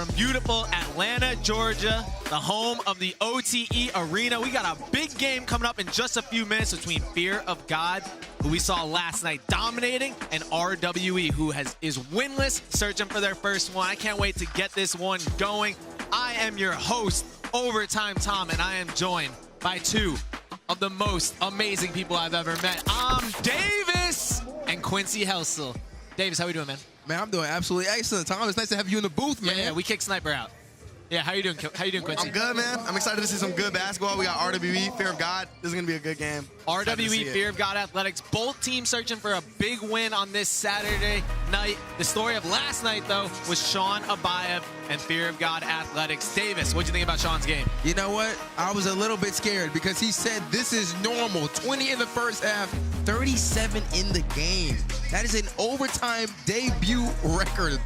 from beautiful Atlanta, Georgia, the home of the OTE Arena. We got a big game coming up in just a few minutes between Fear of God, who we saw last night dominating, and RWE, who is winless, searching for their first one. I can't wait to get this one going. I am your host, Overtime Tom, and I am joined by two of the most amazing people I've ever met. I'm Davis and Quincy Helsel. Davis, how we doing, man? Man, I'm doing absolutely excellent, Tom. It's nice to have you in the booth, man. Yeah, we kicked Sniper out. Yeah, how you doing? How you doing, Quincy? I'm good, man. I'm excited to see some good basketball. We got RWE, Fear of God. This is going to be a good game. RWE, Fear of God Athletics, both teams searching for a big win on this Saturday night. The story of last night, though, was SHON ABAEV and Fear of God Athletics. Davis, what'd you think about Sean's game? You know what? I was a little bit scared because he said this is normal. 20 in the first half, 37 in the game. That is an overtime debut record.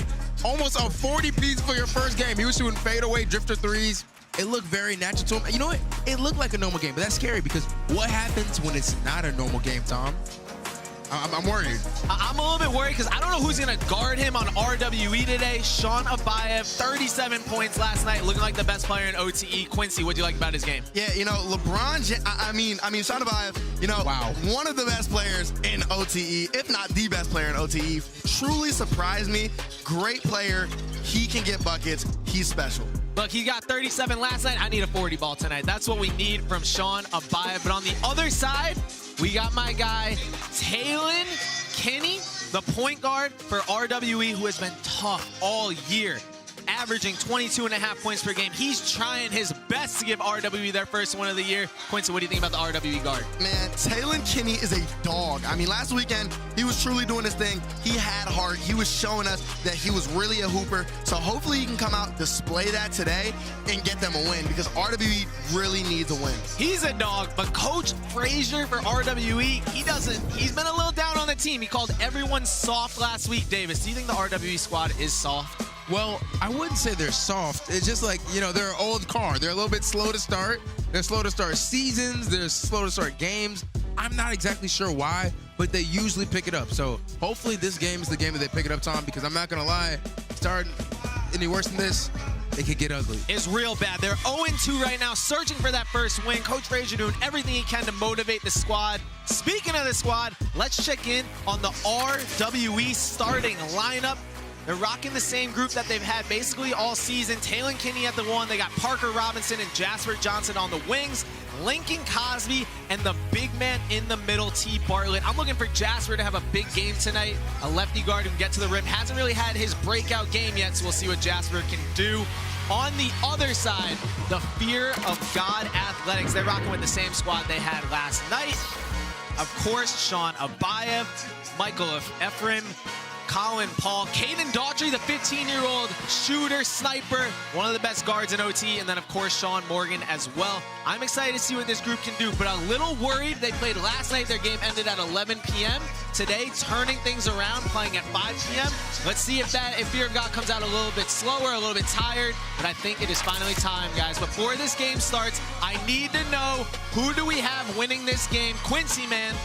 Almost a 40-piece for your first game. He was shooting fadeaway drifter threes. It looked very natural to him. You know what? It looked like a normal game, but that's scary because what happens when it's not a normal game, Tom? I'm worried. I'm a little bit worried because I don't know who's going to guard him on RWE today. SHON ABAEV, 37 points last night, looking like the best player in OTE. Quincy, what'd you like about his game? Yeah, you know, I mean, SHON ABAEV, you know, wow, one of the best players in OTE, if not the best player in OTE. Truly surprised me. Great player. He can get buckets. He's special. Look, he got 37 last night. I need a 40 ball tonight. That's what we need from SHON ABAEV. But on the other side, we got my guy, Talon Kinney, the point guard for RWE, who has been tough all year, averaging 22.5 points per game. He's trying his best to give RWE their first win of the year. Quincy, what do you think about the RWE guard? Man, Talon Kinney is a dog. I mean, last weekend, he was truly doing his thing. He had heart. He was showing us that he was really a hooper. So hopefully he can come out, display that today, and get them a win because RWE really needs a win. He's a dog, but Coach Frazier for RWE, he's been a little down on the team. He called everyone soft last week. Davis, do you think the RWE squad is soft? Well, I wouldn't say they're soft. It's just like, you know, they're an old car. They're a little bit slow to start. They're slow to start seasons. They're slow to start games. I'm not exactly sure why, but they usually pick it up. So hopefully this game is the game that they pick it up, Tom, because I'm not going to lie, starting any worse than this, it could get ugly. It's real bad. They're 0-2 right now, searching for that first win. Coach Frazier doing everything he can to motivate the squad. Speaking of the squad, let's check in on the RWE starting lineup. They're rocking the same group that they've had basically all season. Talon Kinney at the one. They got Parker Robinson and Jasper Johnson on the wings. Lincoln Cosby and the big man in the middle, T. Bartlett. I'm looking for Jasper to have a big game tonight. A lefty guard who can get to the rim. Hasn't really had his breakout game yet, so we'll see what Jasper can do. On the other side, the Fear of God Athletics. They're rocking with the same squad they had last night. Of course, SHON ABAEV, Michael Ephraim, Colin Paul, Caden Daughtry, the 15-year-old shooter, sniper, one of the best guards in OT, and then, of course, Sean Morgan as well. I'm excited to see what this group can do, but a little worried. They played last night. Their game ended at 11 p.m. Today, turning things around, playing at 5 p.m. Let's see if Fear of God comes out a little bit slower, a little bit tired, but I think it is finally time, guys. Before this game starts, I need to know, who do we have winning this game? Quincy, man.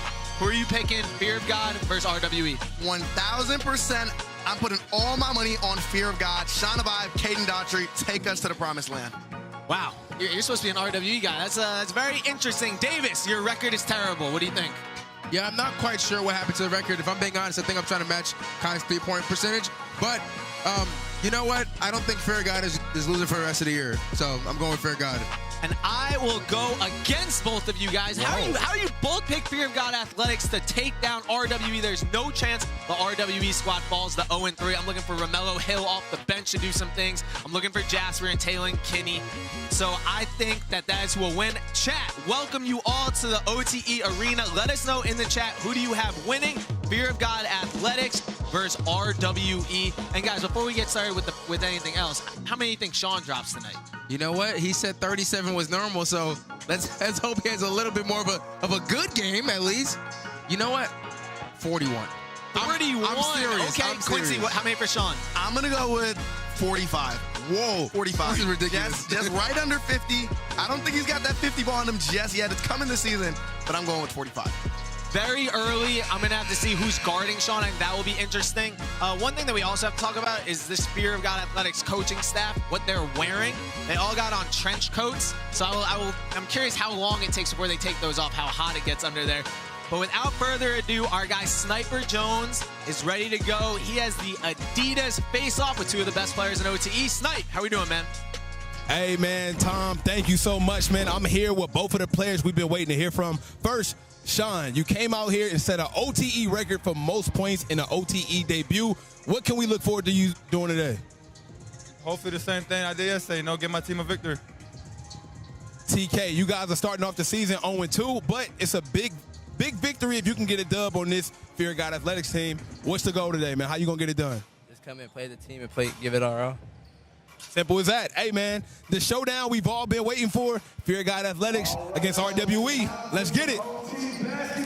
Who are you picking, Fear of God versus RWE? 1,000%. I'm putting all my money on Fear of God. SHON ABAEV, Caden Daughtry, take us to the promised land. Wow, you're supposed to be an RWE guy. That's very interesting. Davis, your record is terrible. What do you think? Yeah, I'm not quite sure what happened to the record. If I'm being honest, I think I'm trying to match Khan's three-point percentage. But you know what? I don't think Fear of God is losing for the rest of the year. So I'm going with Fear of God. And I will go against both of you guys. How are you both pick Fear of God Athletics to take down RWE? There's no chance the RWE squad falls to 0-3. I'm looking for Romello Hill off the bench to do some things. I'm looking for Jasper and Talon Kinney. So I think that is who will win. Chat, welcome you all to the OTE Arena. Let us know in the chat, who do you have winning? Fear of God Athletics versus RWE. And guys, before we get started with anything else, how many do you think Sean drops tonight? You know what? He said 37 was normal, so let's hope he has a little bit more of a good game at least. You know what? 41. 41. I'm serious. Okay, I'm Quincy, serious. how many for Sean? I'm going to go with 45. Whoa. 45. This is ridiculous. Just right under 50. I don't think he's got that 50 ball on him just yet. It's coming this season, but I'm going with 45. very early. I'm going to have to see who's guarding Sean, and that will be interesting. One thing that we also have to talk about is this Fear of God Athletics coaching staff, what they're wearing. They all got on trench coats, so I'm curious how long it takes before they take those off, how hot it gets under there. But without further ado, our guy Sniper Jones is ready to go. He has the Adidas face-off with two of the best players in OTE. Snipe, how we doing, man? Hey, man, Tom, thank you so much, man. I'm here with both of the players we've been waiting to hear from. First, Sean, you came out here and set an OTE record for most points in an OTE debut. What can we look forward to you doing today? Hopefully the same thing I did yesterday, get my team a victory. TK, you guys are starting off the season 0-2, but it's a big victory if you can get a dub on this Fear of God Athletics team. What's the goal today, man? How you going to get it done? Just come and play the team and give it our all. Simple as that. Hey, man, the showdown we've all been waiting for, Fear of God Athletics against RWE. Let's get it.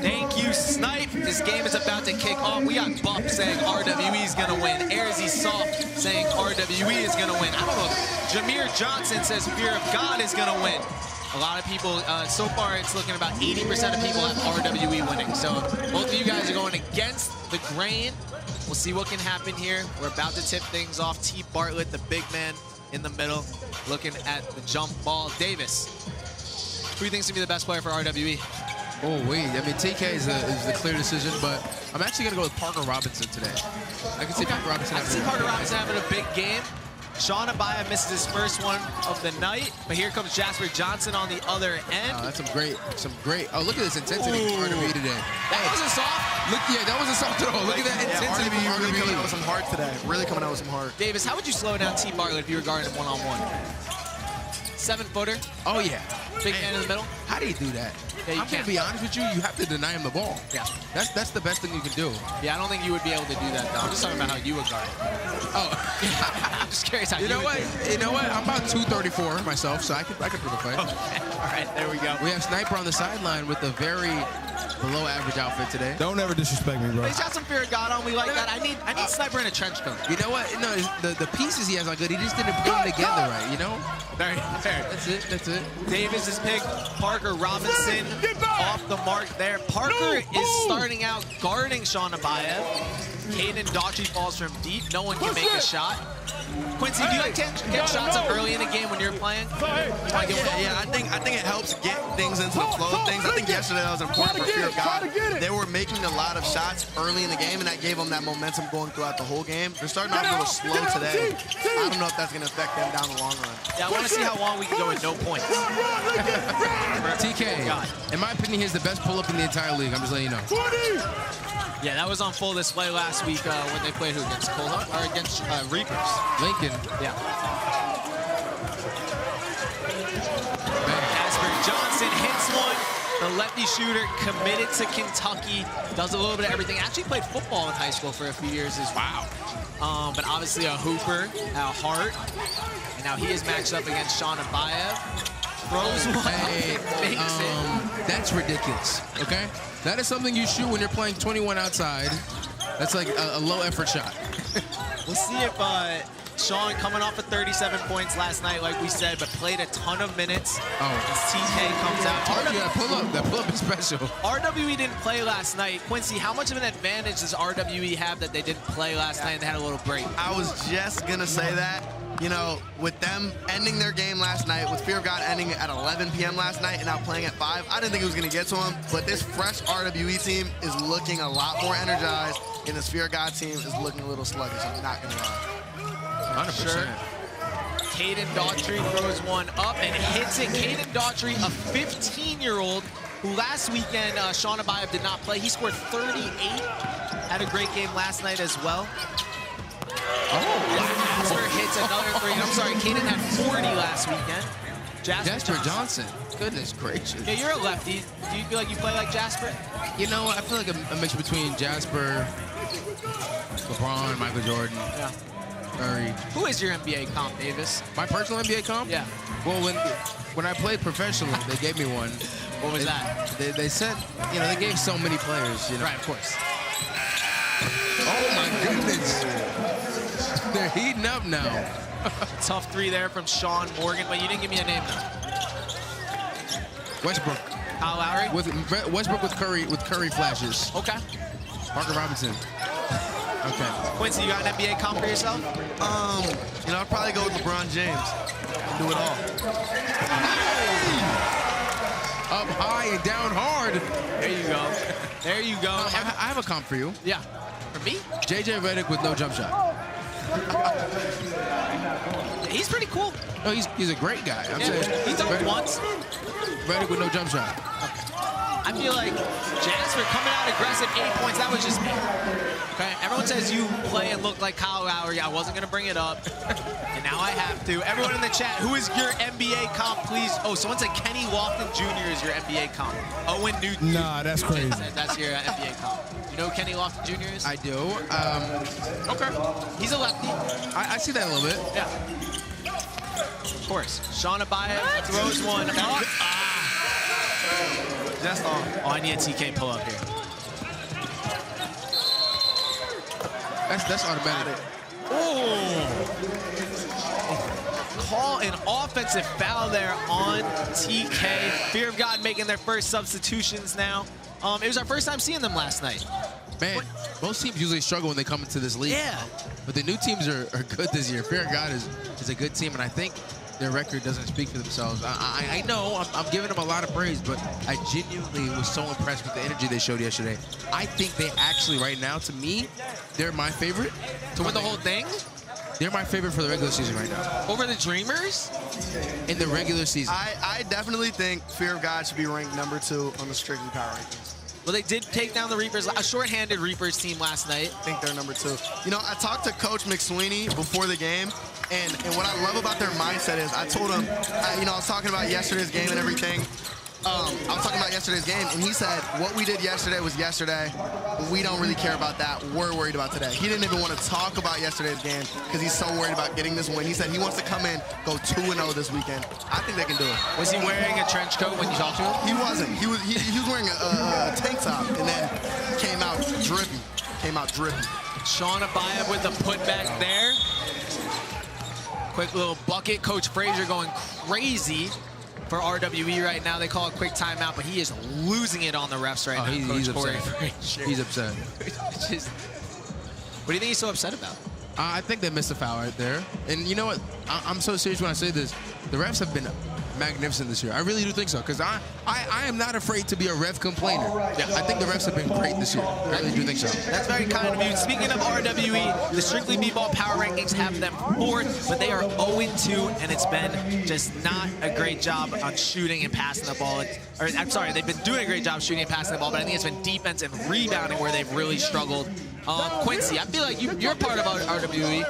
Thank you, Snipe. This game is about to kick off. We got Buff saying RWE is going to win. Airzy Soft saying RWE is going to win. I don't know. Jasper Johnson says Fear of God is going to win. A lot of people, so far it's looking about 80% of people have RWE winning. So both of you guys are going against the grain. We'll see what can happen here. We're about to tip things off. T. Bartlett, the big man in the middle, looking at the jump ball. Davis, who do you think is going to be the best player for RWE? Oh, wait. I mean, TK is the clear decision, but I'm actually going to go with Parker Robinson today. I can see Parker Robinson having a big game. SHON ABAEV misses his first one of the night, but here comes Jasper Johnson on the other end. Oh, that's some great. Oh, look at this intensity from RWE today. That wasn't soft. That was a soft throw. Look at that intensity from RWE. Really coming out with some heart today. Really coming out with some heart. Davis, how would you slow down T. Bartlett if you were guarding him one-on-one? 7-footer. Oh, yeah. Big man in the middle. How do you do that? Yeah, I'm going to be honest with you. You have to deny him the ball. Yeah. That's the best thing you can do. Yeah, I don't think you would be able to do that, though. I'm just talking about how you would guard. Oh. I'm just curious how you know what? You know what? I'm about 234 myself, so I could do the fight. Okay. All right, there we go. We have Sniper on the sideline with a very below-average outfit today. Don't ever disrespect me, bro. He's got some Fear of God on. We like that. I need Sniper in a trench coat. You know what? No, the pieces he has are good. He just didn't put them together right, you know? Very fair. That's it. Davis' pick, Parker Robinson off the mark there. Parker is starting out guarding SHON ABAEV. Caden Daughtry falls from deep. No one can make a shot. Quincy, do you like to get shots up early in the game when you're playing? Yeah, I think it helps get things into the flow of things. I think yesterday that was important for Fear of God. They were making a lot of shots early in the game, and that gave them that momentum going throughout the whole game. They're starting off a little slow today. I don't know if that's going to affect them down the long run. Yeah, I want to see how long we can go with no points. TK, in my opinion, he's the best pull-up in the entire league. I'm just letting you know. Yeah, that was on full display last week when they played against Cola or against Reapers. Lincoln. Yeah. Jasper Johnson hits one. The lefty shooter committed to Kentucky. Does a little bit of everything. Actually played football in high school for a few years as well. But obviously a hooper at heart. And now he is matched up against SHON ABAEV. Throws one, makes it. That's ridiculous, okay? That is something you shoot when you're playing 21 outside. That's like a low-effort shot. We'll see if Sean, coming off of 37 points last night, like we said, but played a ton of minutes. As TK comes out. That pull-up is special. RWE didn't play last night. Quincy, how much of an advantage does RWE have that they didn't play last night and they had a little break? I was just going to say that. You know, with them ending their game last night, with Fear of God ending at 11 p.m. last night and now playing at 5, I didn't think it was going to get to them. But this fresh RWE team is looking a lot more energized, and this Fear of God team is looking a little sluggish. I'm not going to lie. 100%. Sure. Caden Daughtry throws one up and hits it. Caden Daughtry, a 15-year-old who last weekend SHON ABAEV did not play. He scored 38. Had a great game last night as well. Jasper hits another three. I'm sorry, Caden had 40 last weekend. Jasper Johnson. Goodness gracious. Yeah, you're a lefty. Do you feel like you play like Jasper? You know, I feel like a mix between Jasper, LeBron, Michael Jordan. Yeah. Curry. Who is your NBA comp, Davis? My personal NBA comp? Yeah. Well, when I played professionally, they gave me one. What was that? They said, you know, they gave so many players, you know. Right, of course. Oh, my goodness. They're heating up now. Tough three there from Sean Morgan, but you didn't give me a name, though. Westbrook. Kyle Lowry? With Westbrook with Curry flashes. Okay. Parker Robinson. Okay. Quincy, you got an NBA comp for yourself? You know, I'd probably go with LeBron James. Do it all. Up high and down hard. There you go. There you go. I have a comp for you. Yeah. For me? JJ Redick with no jump shot. He's pretty cool. No, he's a great guy. I'm saying He dunked once. Redick with no jump shot. I feel like Jasper coming out aggressive, 8 points. That was just me. Okay. Everyone says you play and look like Kyle Lowry. I wasn't going to bring it up. And now I have to. Everyone in the chat, who is your NBA comp, please? Oh, someone said Kenny Lofton Jr. is your NBA comp. Owen Newton. Nah, that's crazy. That's your NBA comp. You know who Kenny Lofton Jr. is? I do. Okay. He's a lefty. I see that a little bit. Yeah. Of course. SHON ABAEV throws one up. That's all. Oh, I need a TK pull up here. That's automatic. Oh! Call an offensive foul there on TK. Fear of God making their first substitutions now. It was our first time seeing them last night. Man, most teams usually struggle when they come into this league. Yeah. But the new teams are good this year. Fear of God is a good team, and I think their record doesn't speak for themselves. I know I'm giving them a lot of praise, but I genuinely was so impressed with the energy they showed yesterday. I think they actually, right now, to me, they're my favorite. To win the whole thing? They're my favorite for the regular season right now. Over the Dreamers? In the regular season. I definitely think Fear of God should be ranked #2 on the Strictly Power Rankings. Well, they did take down the Reapers, a short-handed Reapers team last night. I think they're #2. You know, I talked to Coach McSweeney before the game, and what I love about their mindset is I told him, you know, I was talking about yesterday's game and everything. I was talking about yesterday's game, and he said, what we did yesterday was yesterday. We don't really care about that. We're worried about today. He didn't even want to talk about yesterday's game because he's so worried about getting this win. He said he wants to come in, go 2-0 this weekend. I think they can do it. Was he wearing a trench coat when you talked to him? He wasn't. He was wearing a tank top, and then came out drippy. SHON ABAEV with the putback there. Quick little bucket. Coach Frazier going crazy for RWE right now. They call a quick timeout, but he is losing it on the refs right now. He's upset. He's upset. What do you think he's so upset about? I think they missed a foul right there. And you know what? I'm so serious when I say this. The refs have been magnificent this year. I really do think so, because I am not afraid to be a ref complainer. Yeah, I think the refs have been great this year. I really do think so. That's very kind of you. Speaking of RWE, the Strictly B-Ball Power Rankings have them 4th, but they are 0-2, and it's been just not a great job on shooting and passing the ball. I'm sorry, they've been doing a great job shooting and passing the ball, but I think it's been defense and rebounding where they've really struggled. Quincy, I feel like you're part of RWE.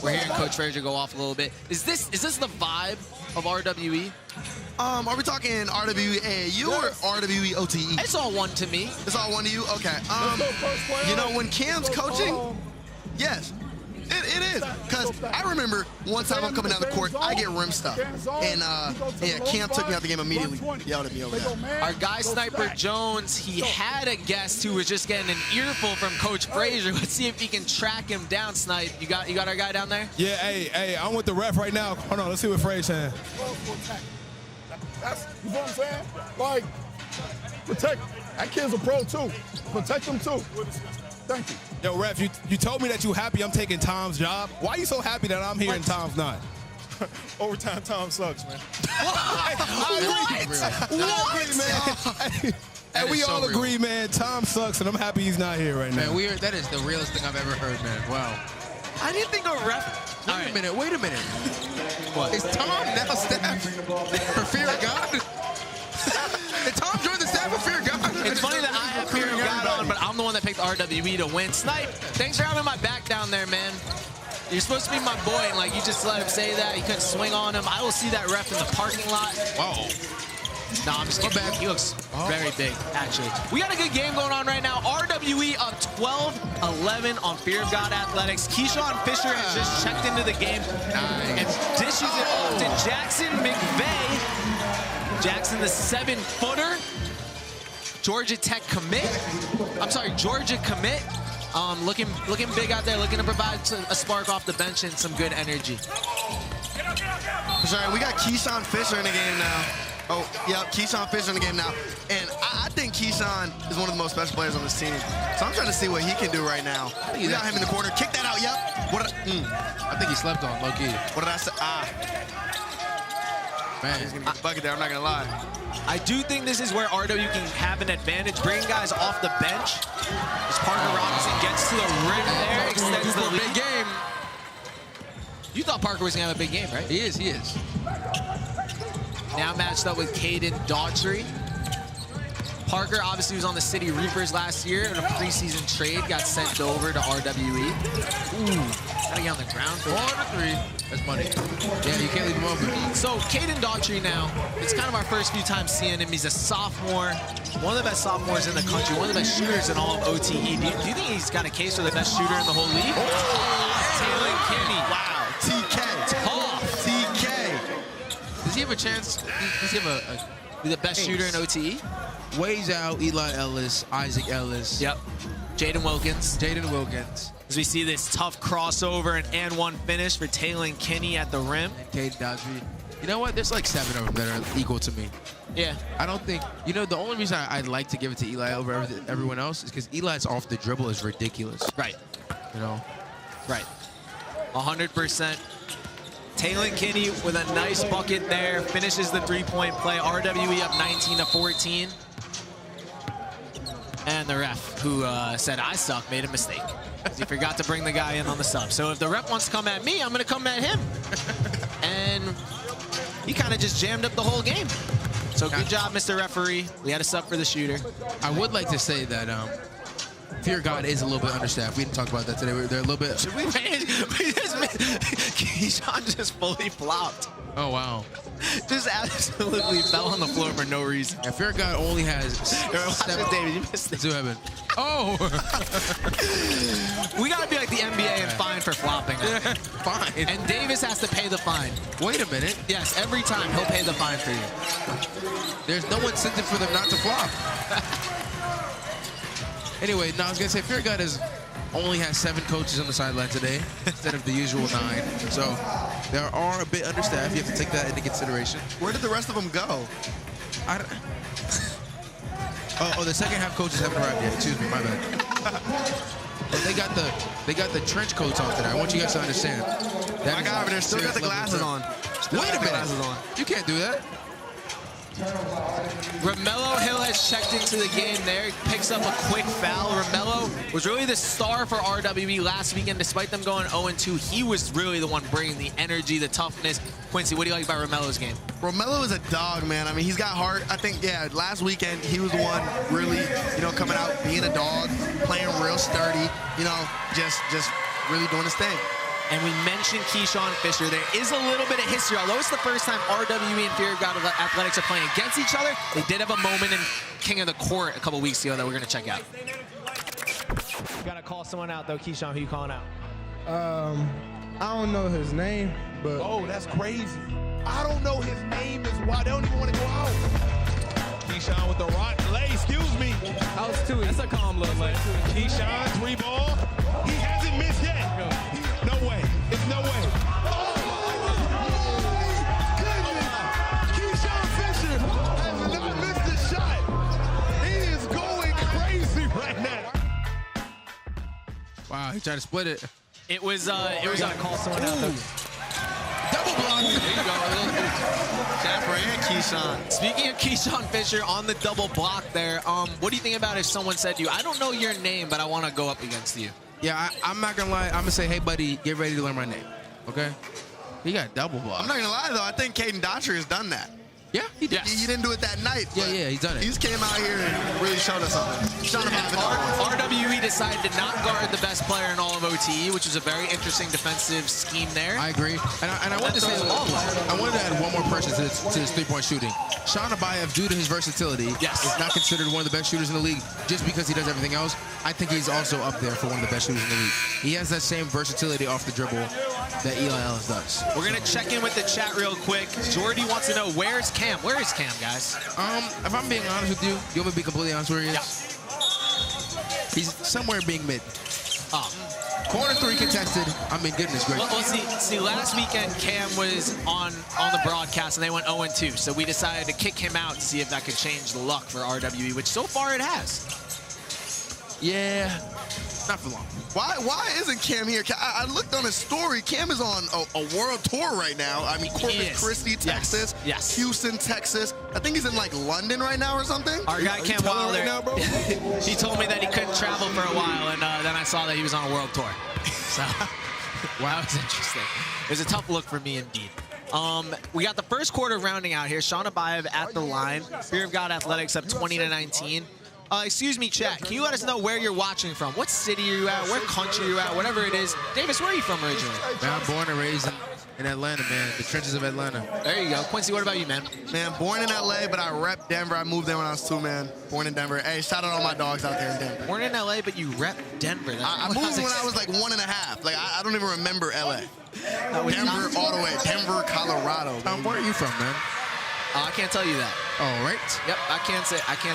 We're hearing Coach Frazier go off a little bit. Is this the vibe of RWE? Are we talking RWE AAU or RWE OTE? It's all one to me. It's all one to you? Okay. You know, when Cam's coaching, yes, it is. Because I remember one time I'm coming down the court, I get rim stuff. And yeah, Cam took me out the game immediately. Yelled at me over that. Our guy, Sniper Jones, he had a guest who was just getting an earful from Coach Frazier. Let's see if he can track him down, Snipe. You got our guy down there? Yeah, hey, I'm with the ref right now. Hold on, let's see what Frazier's saying. That's, you know what I'm saying? Like, protect. That kid's a pro, too. Protect him, too. Thank you. Yo, ref, you told me that you happy I'm taking Tom's job. Why are you so happy that I'm here and Tom's not? Overtime Tom sucks, man. What? And we all agree, man, Tom sucks, and I'm happy he's not here right now. Man, that is the realest thing I've ever heard, man. Wow. I didn't think a ref. Wait a minute. What? Is Tom now staff for Fear of God? Did Tom join the staff for Fear of God? It's funny that I have Fear of God on, but I'm the one that picked RWE to win. Snipe, thanks for having my back down there, man. You're supposed to be my boy, and like you just let him say that. You couldn't swing on him. I will see that ref in the parking lot. Whoa. No, I'm just kidding. He looks very big, actually. We got a good game going on right now. RWE up 12-11 on Fear of God Athletics. Keyshawn Fisher has just checked into the game and dishes it off to Jackson McVeigh. Jackson, the 7-footer. Georgia Tech commit. Georgia commit. Looking big out there, looking to provide a spark off the bench and some good energy. Sorry, we got Keyshawn Fisher in the game now. Oh, yeah, Keyshawn Fisher in the game now. And I think Keyshawn is one of the most special players on this team. So I'm trying to see what he can do right now. We got him in the corner. Kick that out, yep. I think he slept on, low-key. What did I say? Man, he's going to get the bucket there, I'm not going to lie. I do think this is where RW can have an advantage, bringing guys off the bench. As Parker Robinson gets to the rim there, extends the lead. Big game. You thought Parker was going to have a big game, right? He is, he is. Now matched up with Caden Daughtry. Parker obviously was on the City Reapers last year in a preseason trade, got sent over to RWE. Ooh, gotta get on the ground for 4-3. That's money. Yeah, you can't leave him open. So Caden Daughtry now, it's kind of our first few times seeing him. He's a sophomore, one of the best sophomores in the country, one of the best shooters in all of OTE. Do you think he's got a case for the best shooter in the whole league? Taylor Kinney. Wow, TK. Tough. TK. Does he have a chance? Does he have Be the best shooter in OTE? Ways out, Eli Ellis, Isaac Ellis. Yep. Jaden Wilkins. Jaden Wilkins. As we see this tough crossover and one finish for Taylor Kinney at the rim. And Caden Daughtry. You know what? There's like 7 of them that are equal to me. Yeah. I don't think, you know, the only reason I'd like to give it to Eli over everyone else is because Eli's off the dribble is ridiculous. Right. You know? Right. 100%. Taylor Kinney with a nice bucket there, finishes the three-point play. RWE up 19-14. And the ref, who said I suck, made a mistake. He forgot to bring the guy in on the sub. So if the ref wants to come at me, I'm going to come at him. And he kind of just jammed up the whole game. So good job, Mr. Referee. We had a sub for the shooter. I would like to say that Fear God is a little bit understaffed. We didn't talk about that today. They're a little bit. Keyshawn just fully flopped. Oh, wow. Just absolutely fell on the floor for no reason. And Fear God only has David, you missed it. to heaven. Oh! We got to be like the NBA and fine for flopping. Fine. And Davis has to pay the fine. Wait a minute. Yes, every time he'll pay the fine for you. There's no incentive for them not to flop. Anyway, no, I was going to say, Fear God only has 7 coaches on the sideline today instead of the usual 9. So they are a bit understaffed. You have to take that into consideration. Where did the rest of them go? Oh, the second half coaches haven't arrived yet. Excuse me, my bad. But they got the trench coats on today. I want you guys to understand. My guy over there still got the glasses on. Wait a minute. You can't do that. Romello Hill has checked into the game there. He picks up a quick foul. Romello was really the star for RWE last weekend. Despite them going 0-2, he was really the one bringing the energy, the toughness. Quincy, what do you like about Romello's game? Romello is a dog, man. I mean, he's got heart. I think, yeah, last weekend, he was the one really, coming out, being a dog, playing real sturdy, just really doing his thing. And we mentioned Keyshawn Fisher. There is a little bit of history. Although it's the first time RWE and Fear God Athletics are playing against each other, they did have a moment in King of the Court a couple weeks ago that we're going to check out. You got to call someone out, though. Keyshawn, who you calling out? I don't know his name, but... Oh, that's crazy. I don't know his name is why they don't even want to go out. Keyshawn with the rock lay, excuse me. I was 2. That's a calm little lay. Keyshawn, 3 ball. He hasn't missed yet. No way. It's no way. Oh, goodness. Keyshawn Fisher has not missed a shot. He is going crazy right now. Wow, he tried to split it. It was gotta call someone out. Double block. There you go. Jasper and Keyshawn. Speaking of Keyshawn Fisher on the double block there, what do you think about if someone said to you, I don't know your name, but I want to go up against you? Yeah, I'm not going to lie. I'm going to say, hey, buddy, get ready to learn my name. Okay? He got double block. I'm not going to lie, though. I think Caden Daughtry has done that. Yeah, he did. He didn't do it that night. Yeah, he's done it. He just came out here and really showed us something. SHON ABAEV. RWE decided to not guard the best player in all of OTE, which was a very interesting defensive scheme there. I agree. And I wanted to say, I wanted to add one more person to his three-point shooting. SHON ABAEV, due to his versatility, is not considered one of the best shooters in the league just because he does everything else. I think he's also up there for one of the best shooters in the league. He has that same versatility off the dribble that Eli Ellis does. We're going to check in with the chat real quick. Jordy wants to know, where's Cam? Where is Cam, guys? If I'm being honest with you, you want me to be completely honest where he is? Yeah. He's somewhere being mid. Oh. Corner 3 contested. I mean, goodness gracious. Well, see, last weekend Cam was on the broadcast and they went 0-2, so we decided to kick him out to see if that could change the luck for RWE, which so far it has. Yeah, not for long. Why isn't Cam here? I looked on his story. Cam is on a world tour right now. I mean, Corpus Christi, Texas. Yes. Houston, Texas. I think he's in like London right now or something. Our guy Cam Wilder, right now, bro? he told me that he couldn't travel for a while, and then I saw that he was on a world tour. So, wow, that was interesting. It was a tough look for me indeed. We got the first quarter rounding out here. SHON ABAEV at the line. Fear of God Athletics up 20-19. Excuse me, chat. Can you let us know where you're watching from? What city are you at? Where country are you at? Whatever it is. Davis, where are you from originally? Man, I'm born and raised in Atlanta, man. The trenches of Atlanta. There you go. Quincy, what about you, man? Man, born in LA, but I rep Denver. I moved there when I was 2, man. Born in Denver. Hey, shout out all my dogs out there in Denver. Born in LA, but you rep Denver. I moved when I was like 1.5. Like, I don't even remember LA. Denver all the way. Denver, Colorado. Where are you from, man? I can't tell you that. Oh, right. Yep, I can't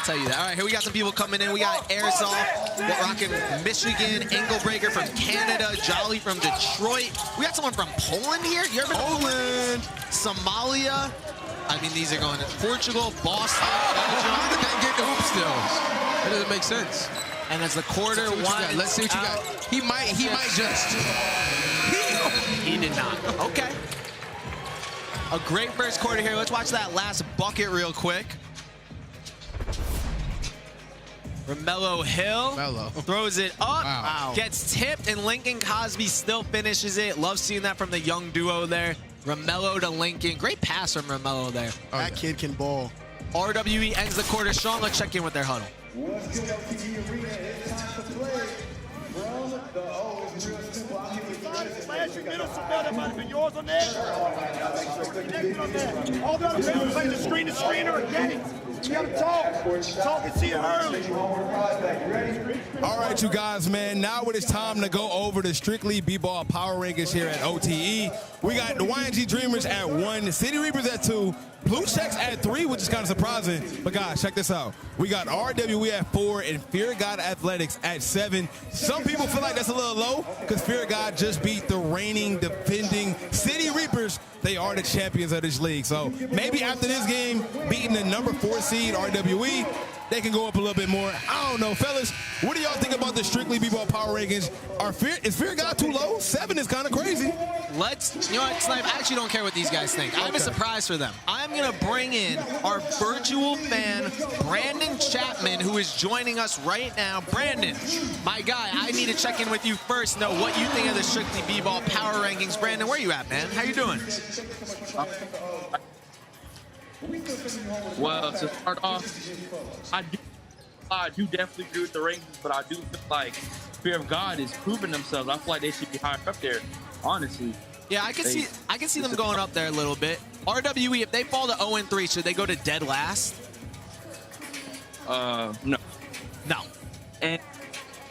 tell you that. All right, here we got some people coming in. We got Airsoft, we're rocking Michigan, Engelbreaker from Canada, Jolly from Detroit. We got someone from Poland here. You ever been to Poland? Somalia. I mean, these are going to Portugal, Boston. How did that get the hoop still? That doesn't make sense. And as the quarter one, let's see what you got. He might just. He did not. Okay. A great first quarter here. Let's watch that last bucket real quick. Romello Hill throws it up, gets tipped, and Lincoln Cosby still finishes it. Love seeing that from the young duo there. Romello to Lincoln. Great pass from Romello there. That kid can ball. RWE ends the quarter strong. Let's check in with their huddle. Your middle support, that might have been yours on that. All the other players playing the screen to screener again. You gotta talk and see it early. All right, you guys, man. Now it is time to go over the Strictly B-Ball Power Rankings here at OTE. We got the YNG Dreamerz at 1, City Reapers at 2, Blue Checks at 3, which is kind of surprising. But guys, check this out. We got RWE at 4 and Fear of God Athletics at 7. Some people feel like that's a little low because Fear of God just beat the reigning, defending City Reapers. They are the champions of this league. So maybe after this game, beating the number 4 seed RWE, they can go up a little bit more. I don't know, fellas. What do y'all think about the Strictly B-Ball Power Rankings? Is Fear of God too low? 7 is kind of crazy. You know what, Snipe, I actually don't care what these guys think. I have a surprise for them. I'm going to bring in our virtual fan, Brandon Chapman, who is joining us right now. Brandon, my guy, I need to check in with you first, know what you think of the Strictly B-Ball Power Rankings. Brandon, where are you at, man? How you doing? Well, to start off, I do definitely agree with the rankings, but I do feel like Fear of God is proving themselves. I feel like they should be higher up there, honestly. Yeah, I can see them going up there a little bit. RWE, if they fall to 0-3, should they go to dead last? No. No. And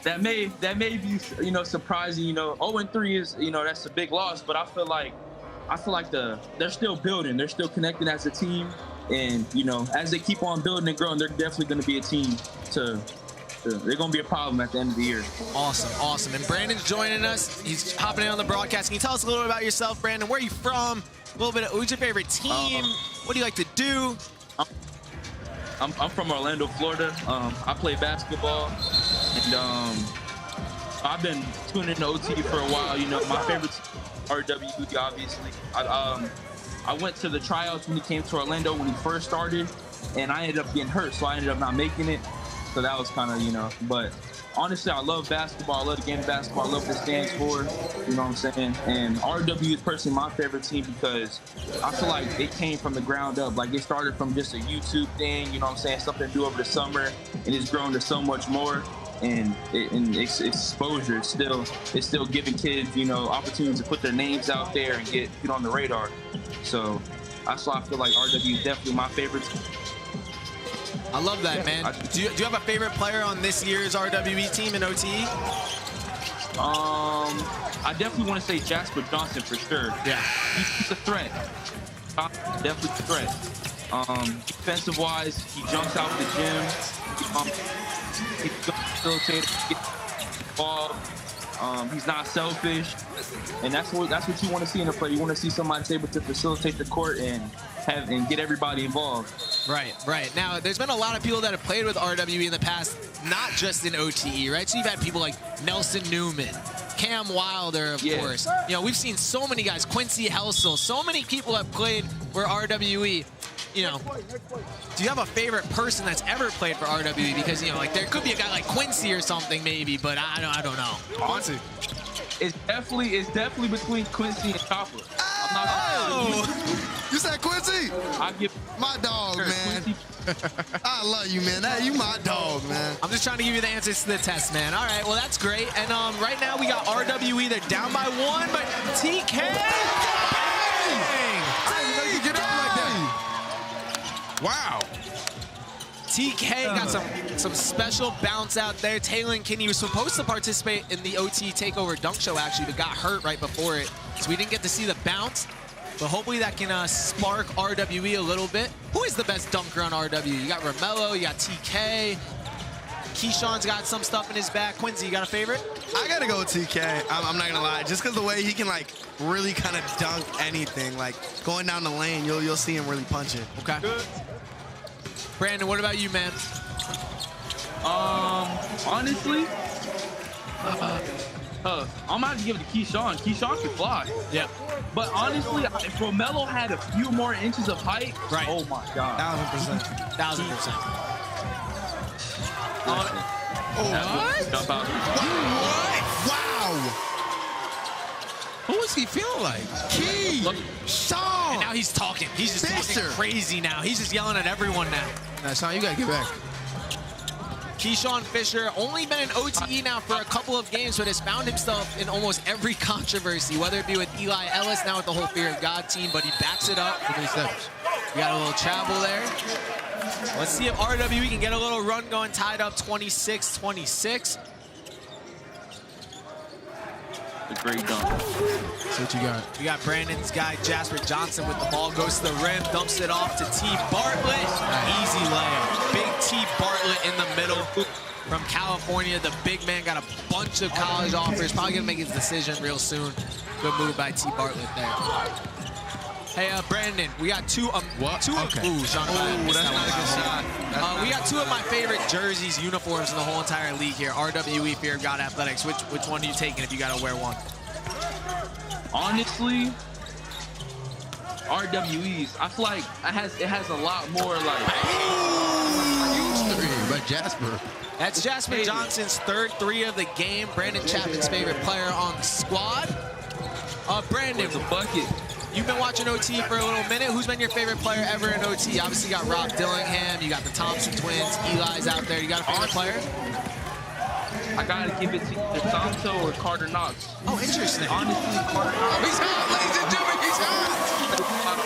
that may be, surprising. 0-3 is, that's a big loss, but I feel like they're still building. They're still connecting as a team. And, as they keep on building and growing, they're definitely going to be a team they're going to be a problem at the end of the year. Awesome. And Brandon's joining us. He's hopping in on the broadcast. Can you tell us a little bit about yourself, Brandon? Where are you from? A little bit of who's your favorite team? What do you like to do? I'm from Orlando, Florida. I play basketball. And I've been tuning into OT for a while. My favorite team, RWE, obviously. I went to the tryouts when he came to Orlando when he first started, and I ended up getting hurt, so I ended up not making it. So that was kind of, but honestly, I love basketball. I love the game of basketball. I love what it stands for, you know what I'm saying? And RWE is personally my favorite team because I feel like it came from the ground up. Like, it started from just a YouTube thing, you know what I'm saying? Something to do over the summer, and it's grown to so much more. And it's exposure. It's still giving kids, opportunities to put their names out there and get on the radar. So that's why I feel like RWE is definitely my favorite team. I love that, man. Do you have a favorite player on this year's RWE team in OTE? I definitely want to say Jasper Johnson for sure. Yeah. He's a threat. Definitely a threat. Defensive-wise, he jumps out the gym. He's facilitated, get ball. He's not selfish, and that's what you want to see in a player. You want to see somebody that's able to facilitate the court and get everybody involved. Right. Now, there's been a lot of people that have played with RWE in the past, not just in OTE, right? So you've had people like Nelson Newman, Cam Wilder, of course. You know, we've seen so many guys, Quincy Helsel, so many people have played for RWE. You know, do you have a favorite person that's ever played for RWE? Because, you know, like there could be a guy like Quincy or something maybe, but I don't know. Quincy. It's definitely between Quincy and Chopper. You said Quincy? I give my dog, man. I love you, man. You my dog, man. I'm just trying to give you the answers to the test, man. All right, well, that's great. And right now we got RWE. They're down by 1, but TK. I didn't know you could get up like that. Wow. TK got some special bounce out there. Taylor Kinney was supposed to participate in the OT Takeover Dunk Show, actually, but got hurt right before it. So we didn't get to see the bounce. But hopefully that can spark RWE a little bit. Who is the best dunker on RWE? You got Romello, you got TK. Keyshawn's got some stuff in his bag. Quincy, you got a favorite? I gotta go with TK. I'm not gonna lie. Just because the way he can like really kind of dunk anything, like going down the lane, you'll see him really punch it. Okay. Good. Brandon, what about you, man? Honestly, I'm gonna have to give it to Keyshawn. Keyshawn can fly. Yeah. But honestly, if Romello had a few more inches of height, right. Oh my God. 1000%. 1000%. What? Wow. Who is he feeling like? Sean. And now he's talking. He's just talking crazy now. He's just yelling at everyone now. Now, Sean, you gotta get back. Keyshawn Fisher, only been in OTE now for a couple of games, but has found himself in almost every controversy, whether it be with Eli Ellis, now with the whole Fear of God team, but he backs it up. We got a little travel there. Let's see if RWE can get a little run going, tied up 26-26. A great dunk. So what you got? We got Brandon's guy, Jasper Johnson, with the ball, goes to the rim, dumps it off to T. Bartlett. Easy layup. Big T. Bartlett in the middle from California. The big man got a bunch of college offers. Probably going to make his decision real soon. Good move by T. Bartlett there. Hey, Brandon, we got two. Okay. Ooh, Sean. That's not a good shot. We got two of my favorite jerseys, uniforms in the whole entire league here. RWE, Fear of God Athletics. Which one are you taking if you got to wear one? Honestly, RWE's. I feel like it has a lot more like. Huge three by Jasper. That's Jasper Johnson's third 3 of the game. Brandon Chapman's favorite player on the squad. Brandon, the bucket. You've been watching OT for a little minute. Who's been your favorite player ever in OT? Obviously, you got Rob Dillingham. You got the Thompson twins. Eli's out there. You got a favorite player? I gotta give it to either Santo or Carter Knox. Oh, interesting. Honestly, Carter Knox. He's hot, ladies and gentlemen. He's hot.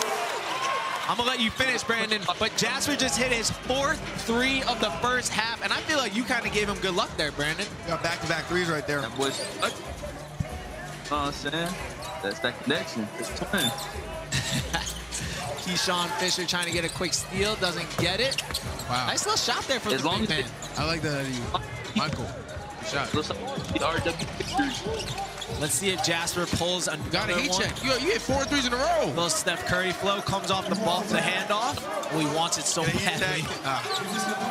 I'm gonna let you finish, Brandon. But Jasper just hit his 4th 3 of the first half, and I feel like you kind of gave him good luck there, Brandon. You got back-to-back threes right there. That was. You know what I'm saying? That's that connection. It's twin. Keyshawn Fisher trying to get a quick steal, doesn't get it. Wow. Nice little shot there from the big man. I like that. Michael. Shot. Let's see if Jasper pulls another one. Got a heat check. You hit 4 threes in a row. Little Steph Curry flow comes off the ball, the handoff. Oh, he wants it so badly.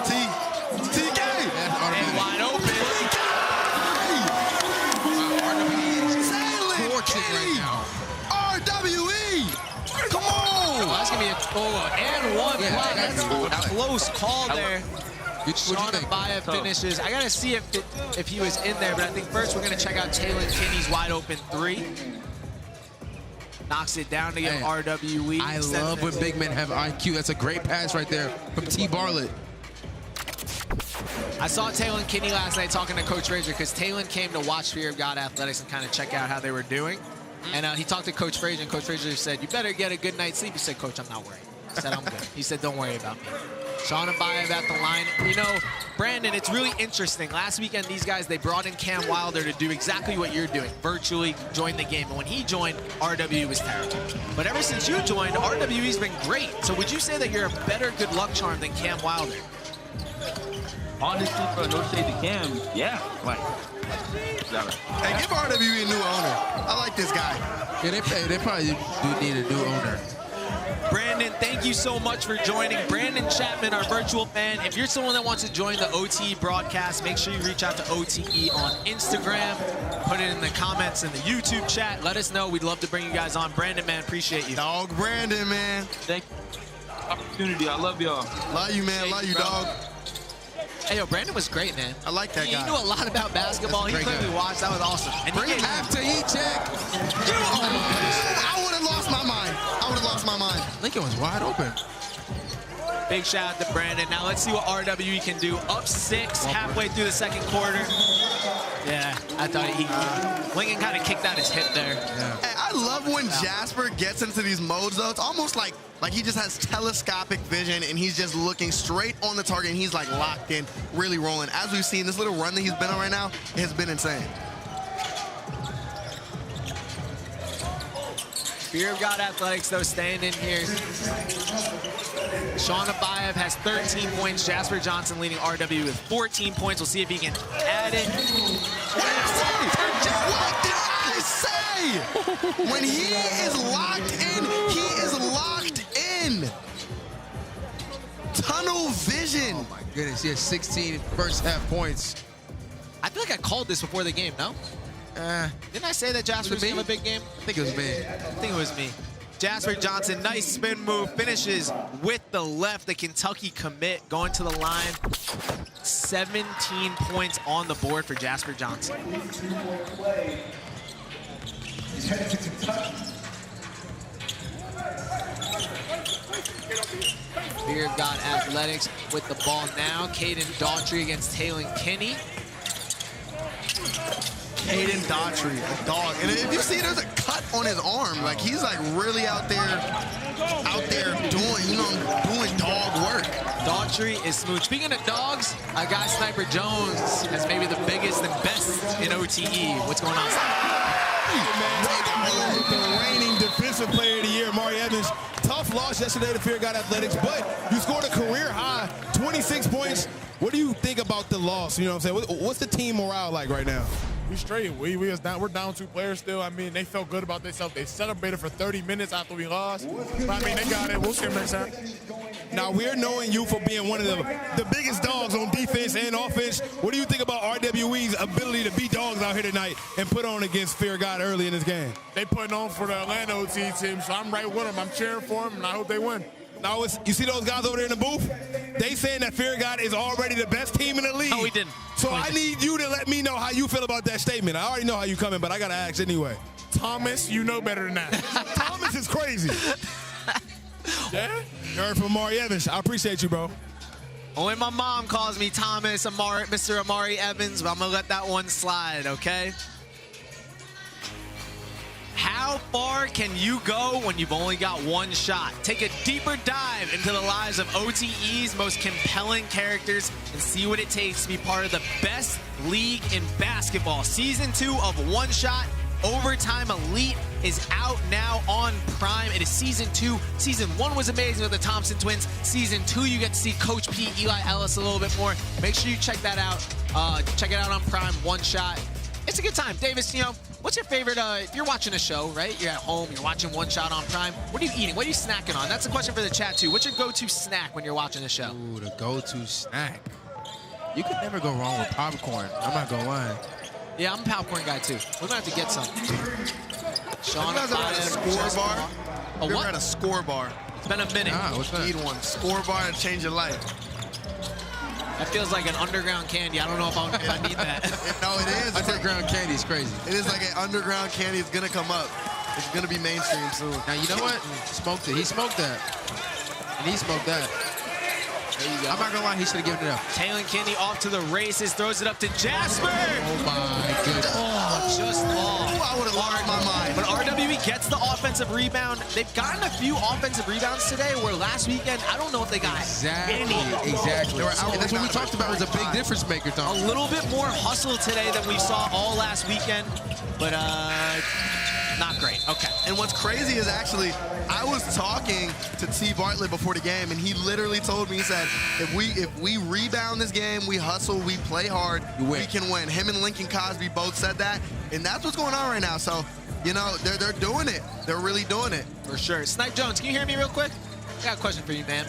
TK. And wide open. Right now. RWE! Come on! Oh, that's going to be a and one. Wow, that's a close call there. SHON ABAEV finishes. I got to see if he was in there, but I think first we're going to check out Taylor Kinney's wide open 3. Knocks it down to give RWE. I love when big men have IQ. That's a great pass right there from T. Bartlett. I saw Taylor Kinney last night talking to Coach Frazier because Taylor came to watch Fear of God Athletics and kind of check out how they were doing. And he talked to Coach Frazier, and Coach Frazier said, "You better get a good night's sleep." He said, "Coach, I'm not worried." I said, "I'm good." He said, "Don't worry about me." SHON ABAEV at the line. You know, Brandon, it's really interesting. Last weekend, these guys, they brought in Cam Wilder to do exactly what you're doing, virtually join the game. And when he joined, RWE was terrible. But ever since you joined, RWE's been great. So would you say that you're a better good luck charm than Cam Wilder? honestly, bro, no shade to Cam. Yeah, like. Hey, give RWE a new owner. I like this guy. Yeah, they probably do need a new owner. Brandon, thank you so much for joining. Brandon Chapman, our virtual fan. If you're someone that wants to join the OTE broadcast, make sure you reach out to OTE on Instagram. Put it in the comments in the YouTube chat. Let us know. We'd love to bring you guys on. Brandon, man, appreciate you. Dog Brandon, man. Thank you. Opportunity. I love y'all. Love you, man. Love you, dog. Hey, yo, Brandon was great, man. I like that guy. He knew a lot about basketball. He clearly watched. That was awesome. And Bring him after he check. I would have lost my mind. I would have lost my mind. Lincoln was wide open. Big shout out to Brandon. Now let's see what RWE can do. Up 6 halfway through the second quarter. Yeah, I thought Lincoln kind of kicked out his hip there. Yeah. Hey, I love when Jasper gets into these modes, though. It's almost like he just has telescopic vision, and he's just looking straight on the target, and he's, like, locked in, really rolling. As we've seen, this little run that he's been on right now has been insane. Fear of God Athletics, though, staying in here. SHON ABAEV has 13 points. Jasper Johnson leading RWE with 14 points. We'll see if he can add it. What did I say? When he is locked in, he is locked in. Tunnel vision. Oh, my goodness. He has 16 first half points. I feel like I called this before the game, no? Didn't I say that Jasper was going to have a big game? I think it was me. I think it was me. Jasper Johnson, nice spin move, finishes with the left. The Kentucky commit going to the line. 17 points on the board for Jasper Johnson. Fear of God Athletics with the ball now. Caden Daughtry against Taylon Kinney. Caden Daughtry, a dog. And if you see, there's a cut on his arm. Like, he's like really out there doing dog work. Daughtry is smooth. Speaking of dogs, a guy Sniper Jones has maybe the biggest and best in OTE. What's going on? The reigning defensive player of the year, Mari Evans. Tough loss yesterday to Fear of God Athletics, but you scored a career high, 26 points. What do you think about the loss? You know what I'm saying? What's the team morale like right now? We straight. We're down 2 players still. I mean, they felt good about themselves. They celebrated for 30 minutes after we lost. But, I mean, they got it. We'll see them next time. Now, we're knowing you for being one of the biggest dogs on defense and offense. What do you think about RWE's ability to beat dogs out here tonight and put on against Fear of God early in this game? They putting on for the Atlanta OT team, so I'm right with them. I'm cheering for them, and I hope they win. Now, you see those guys over there in the booth? They saying that Fear of God is already the best team in the league. No, we didn't. So I need you to let me know how you feel about that statement. I already know how you coming, but I got to ask anyway. Thomas, you know better than that. Thomas is crazy. Yeah? You heard from Mari Evans. I appreciate you, bro. Only my mom calls me Thomas, Mr. Amari Evans, but I'm going to let that one slide, okay? How far can you go when you've only got one shot? Take a deeper dive into the lives of OTE's most compelling characters and see what it takes to be part of the best league in basketball. Season 2 of One Shot Overtime Elite is out now on Prime. It is Season 2. Season 1 was amazing with the Thompson twins. Season 2, you get to see Coach P, Eli Ellis a little bit more. Make sure you check that out. Check it out on Prime, One Shot. It's a good time. Davis, you know, what's your favorite, if you're watching a show, right? You're at home, you're watching One Shot on Prime. What are you eating? What are you snacking on? That's a question for the chat, too. What's your go-to snack when you're watching the show? Ooh, the go-to snack. You could never go wrong with popcorn. I'm not going to lie. Yeah, I'm a popcorn guy, too. We're going to have to get some. SHON ABAEV had a score bar. A what? Had a score bar. It's been a minute. What's that? Need one. Score bar to change your life. That feels like an underground candy. I don't know if I need that. No, it is. Underground candy is crazy. It is like an underground candy. It's going to come up. It's going to be mainstream soon. Now, you know what? Smoked it. He smoked that. And he smoked that. There you go. I'm not going to lie. He should have given it up. Taylon Kinney off to the races. Throws it up to Jasper. Oh, my goodness. Oh, just off. I would have lost my mind. But RWE gets the offensive rebound. They've gotten a few offensive rebounds today, where last weekend, I don't know if they got any. Exactly. And that's what we talked about. Was a big difference maker, Tom. A little bit more hustle today than we saw all last weekend. But Not great. Okay. And what's crazy is actually, I was talking to T. Bartlett before the game, and he literally told me, he said, if we rebound this game, we hustle, we play hard, we can win. Him and Lincoln Cosby both said that, and that's what's going on right now. So, you know, they're doing it. They're really doing it. For sure. Snipe Jones, can you hear me real quick? I got a question for you, man.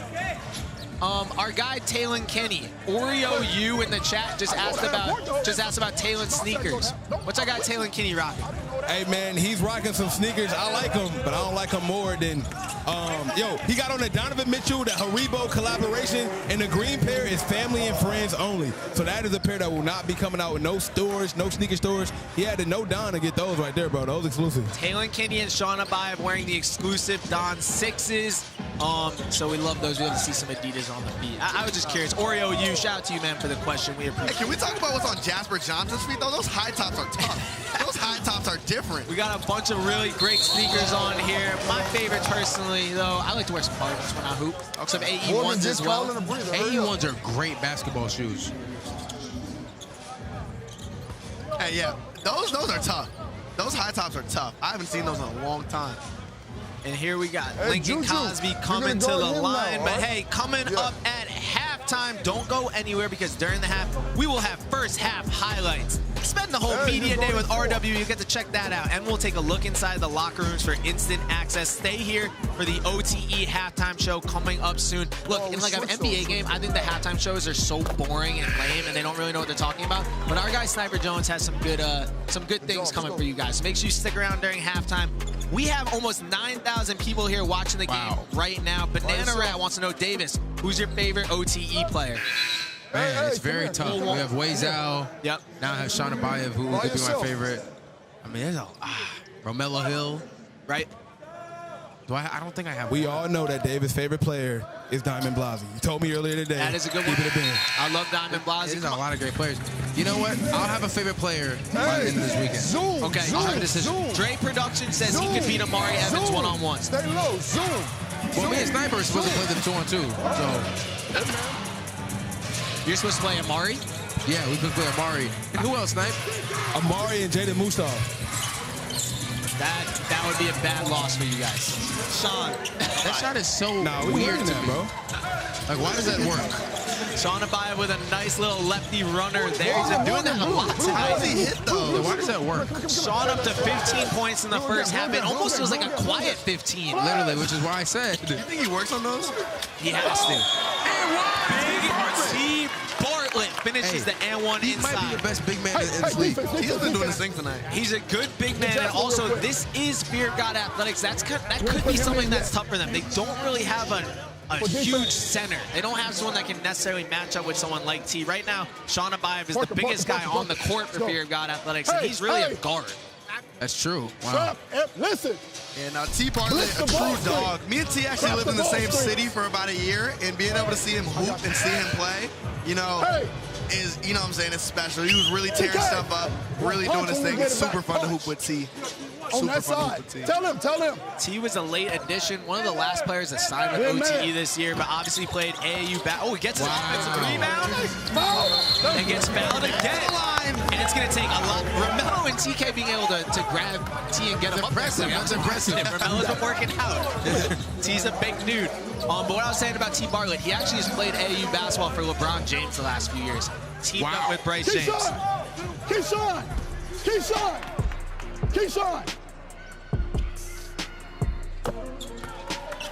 Our guy Talon Kenny, Oreo U in the chat just asked about Talon sneakers. What's our guy Talon Kenny rocking? Hey man, he's rocking some sneakers. I like him, but I don't like him more than he got on the Donovan Mitchell, the Haribo collaboration, and the green pair is family and friends only. So that is a pair that will not be coming out with no stores, no sneaker stores. He had to know Don to get those right there, bro. Those exclusive. Talon Kenny and SHON ABAEV wearing the exclusive Don 6s. So we love those. We love to see some Adidas on the feet. I was just curious. Oreo U, shout out to you, man, for the question. We appreciate it. Hey, can we talk about what's on Jasper Johnson's feet, though? Those high tops are tough. Those high tops are different. We got a bunch of really great sneakers on here. My favorite, personally, though, I like to wear some Cardinals when I hoop. Some AE1s as well. AE1s are great basketball shoes. Hey, yeah, those are tough. Those high tops are tough. I haven't seen those in a long time. And here we got Lincoln Cosby coming to the line. But hey, coming up at halftime, don't go anywhere because during the half, we will have first half highlights. Spend the whole media day with RWE. You get to check that out. And we'll take a look inside the locker rooms for instant access. Stay here for the OTE halftime show coming up soon. Look, in like an NBA game, I think the halftime shows are so boring and lame and they don't really know what they're talking about. But our guy Sniper Jones has some good things coming for you guys. So make sure you stick around during halftime. We have almost 9,000 people here watching the game right now. Banana Rat wants to know, Davis, who's your favorite OTE player? Man, it's very tough. We have Wayzal. Yep. Now I have SHON ABAEV, who could be my favorite. I mean, there's Romello Hill. Right. I don't think I have. We all know that Davis' favorite player is Diamond Blasi. You told me earlier today. That is a good one. Keep it a bean. I love Diamond Blasi. There's a lot of great players. You know what? I'll have a favorite player by the end of this weekend. Zoom. Okay, Zoom, I'll have a decision. zoom. Dre Production says he can beat Amari Evans one-on-one. Stay low. Zoom. Well, me and Sniper are supposed to play them 2-on-2. So you're supposed to play Amari? Yeah, we're supposed to play Amari. And who else, Snipe? Amari and Jaden Mustaf. That would be a bad loss for you guys. Sean. That shot is so weird to that, me. bro. Like, why does that work? SHON ABAEV with a nice little lefty runner there. He's been doing that a lot tonight. How does he hit, though? Why does that work? SHON up to 15 points in the first half. It almost feels like a quiet 15. Literally, which is why I said. You think he works on those? He has to. Big T. Bartlett finishes the and one he inside. He might be the best big man in this league. He's been doing this thing tonight. He's a good big man, and also this is Fear of God Athletics. That could be something that's tough for them. They don't really have a huge center. They don't have someone that can necessarily match up with someone like T. Right now, SHON ABAEV is the biggest guy on the court for Fear of God Athletics, and he's really a guard. That's true. Wow. Listen. And T. Bartlett, a true dog. Me and T actually lived in the same city for about a year, and being able to see him hoop and see him play, you know, is, you know what I'm saying, it's special. He was really tearing stuff up, really doing his thing. It's super fun to hoop with T. On that side. Tell him. T was a late addition, one of the last players to sign with OTE this year, but obviously played AAU back. Oh, he gets his offensive rebound and gets fouled again. And it's going to take a lot. Romello and TK being able to grab T and get him up. That's impressive. Romello's been working out. T's a big dude. But what I was saying about T. Bartlett, he actually has played AAU basketball for LeBron James the last few years. Teamed up with Bryce James. Keyshawn.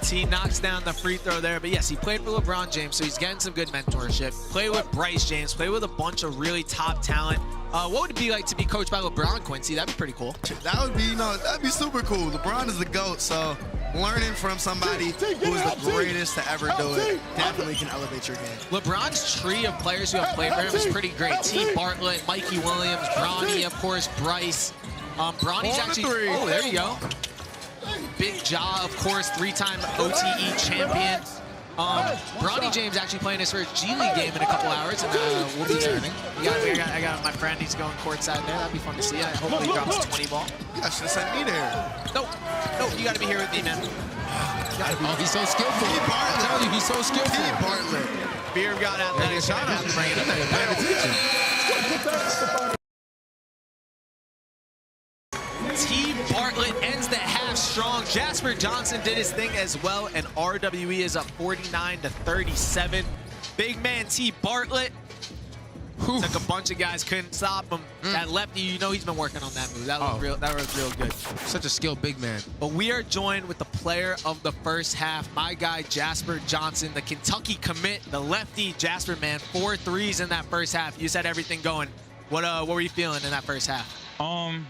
T knocks down the free throw there, but yes, he played for LeBron James, so he's getting some good mentorship. Played with Bryce James, played with a bunch of really top talent. What would it be like to be coached by LeBron, Quincy? That'd be pretty cool. That would be, that'd be super cool. LeBron is the GOAT, so learning from somebody who is the greatest to ever do it definitely can elevate your game. LeBron's tree of players who have played for him is pretty great. T. Bartlett, Mikey Williams, Bronny, of course, Bryce. Bronny's actually, oh, there you go. Big Ja, of course, 3-time OTE champion. Bronny James actually playing his first G League game in a couple hours, and we'll be turning. I got my friend, he's going courtside there. That'd be fun to see. Hopefully he drops a 20 ball. You guys should have sent me there. Nope, you got to be here with me, man. Oh, he's so skillful. I'm telling you, he's so skillful. T. Bartlett. Fear of God Athletics. Shout out to bring it up. T. Bartlett and Jasper Johnson did his thing as well, and RWE is up 49-37. Big man T. Bartlett took a bunch of guys, couldn't stop him. That lefty, you know he's been working on that move. That was real good. Such a skilled big man. But we are joined with the player of the first half, my guy Jasper Johnson, the Kentucky commit, the lefty. Jasper, man, 4 threes in that first half. You just had everything going. What were you feeling in that first half?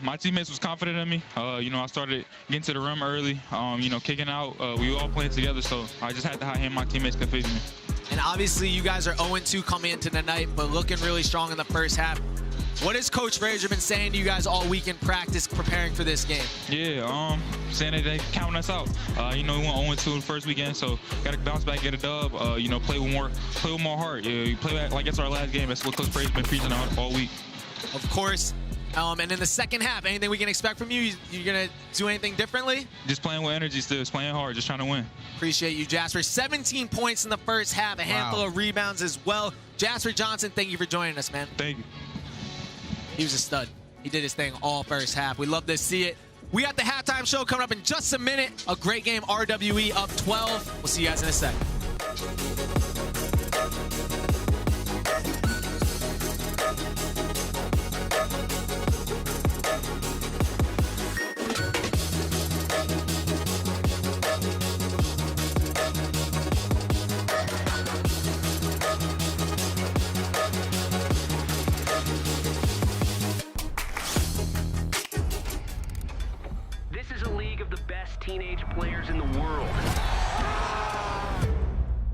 My teammates was confident in me. You know, I started getting to the rim early, you know, kicking out. We were all playing together, so I just had to high hand my teammates could face me. And obviously you guys are 0-2 coming into the night, but looking really strong in the first half. What has Coach Frazier been saying to you guys all week in practice preparing for this game? Yeah, saying that they counting us out. You know, we went 0-2 in the first weekend, so got to bounce back, get a dub. You know, play with more heart. You play back like it's our last game. That's what Coach Frazier's been preaching all week. Of course. And in the second half, anything we can expect from you? You're going to do anything differently? Just playing with energy still, just playing hard, just trying to win. Appreciate you, Jasper. 17 points in the first half, a handful of rebounds as well. Jasper Johnson, thank you for joining us, man. Thank you. He was a stud. He did his thing all first half. We love to see it. We got the halftime show coming up in just a minute. A great game, RWE up 12. We'll see you guys in a second. Teenage players in the world.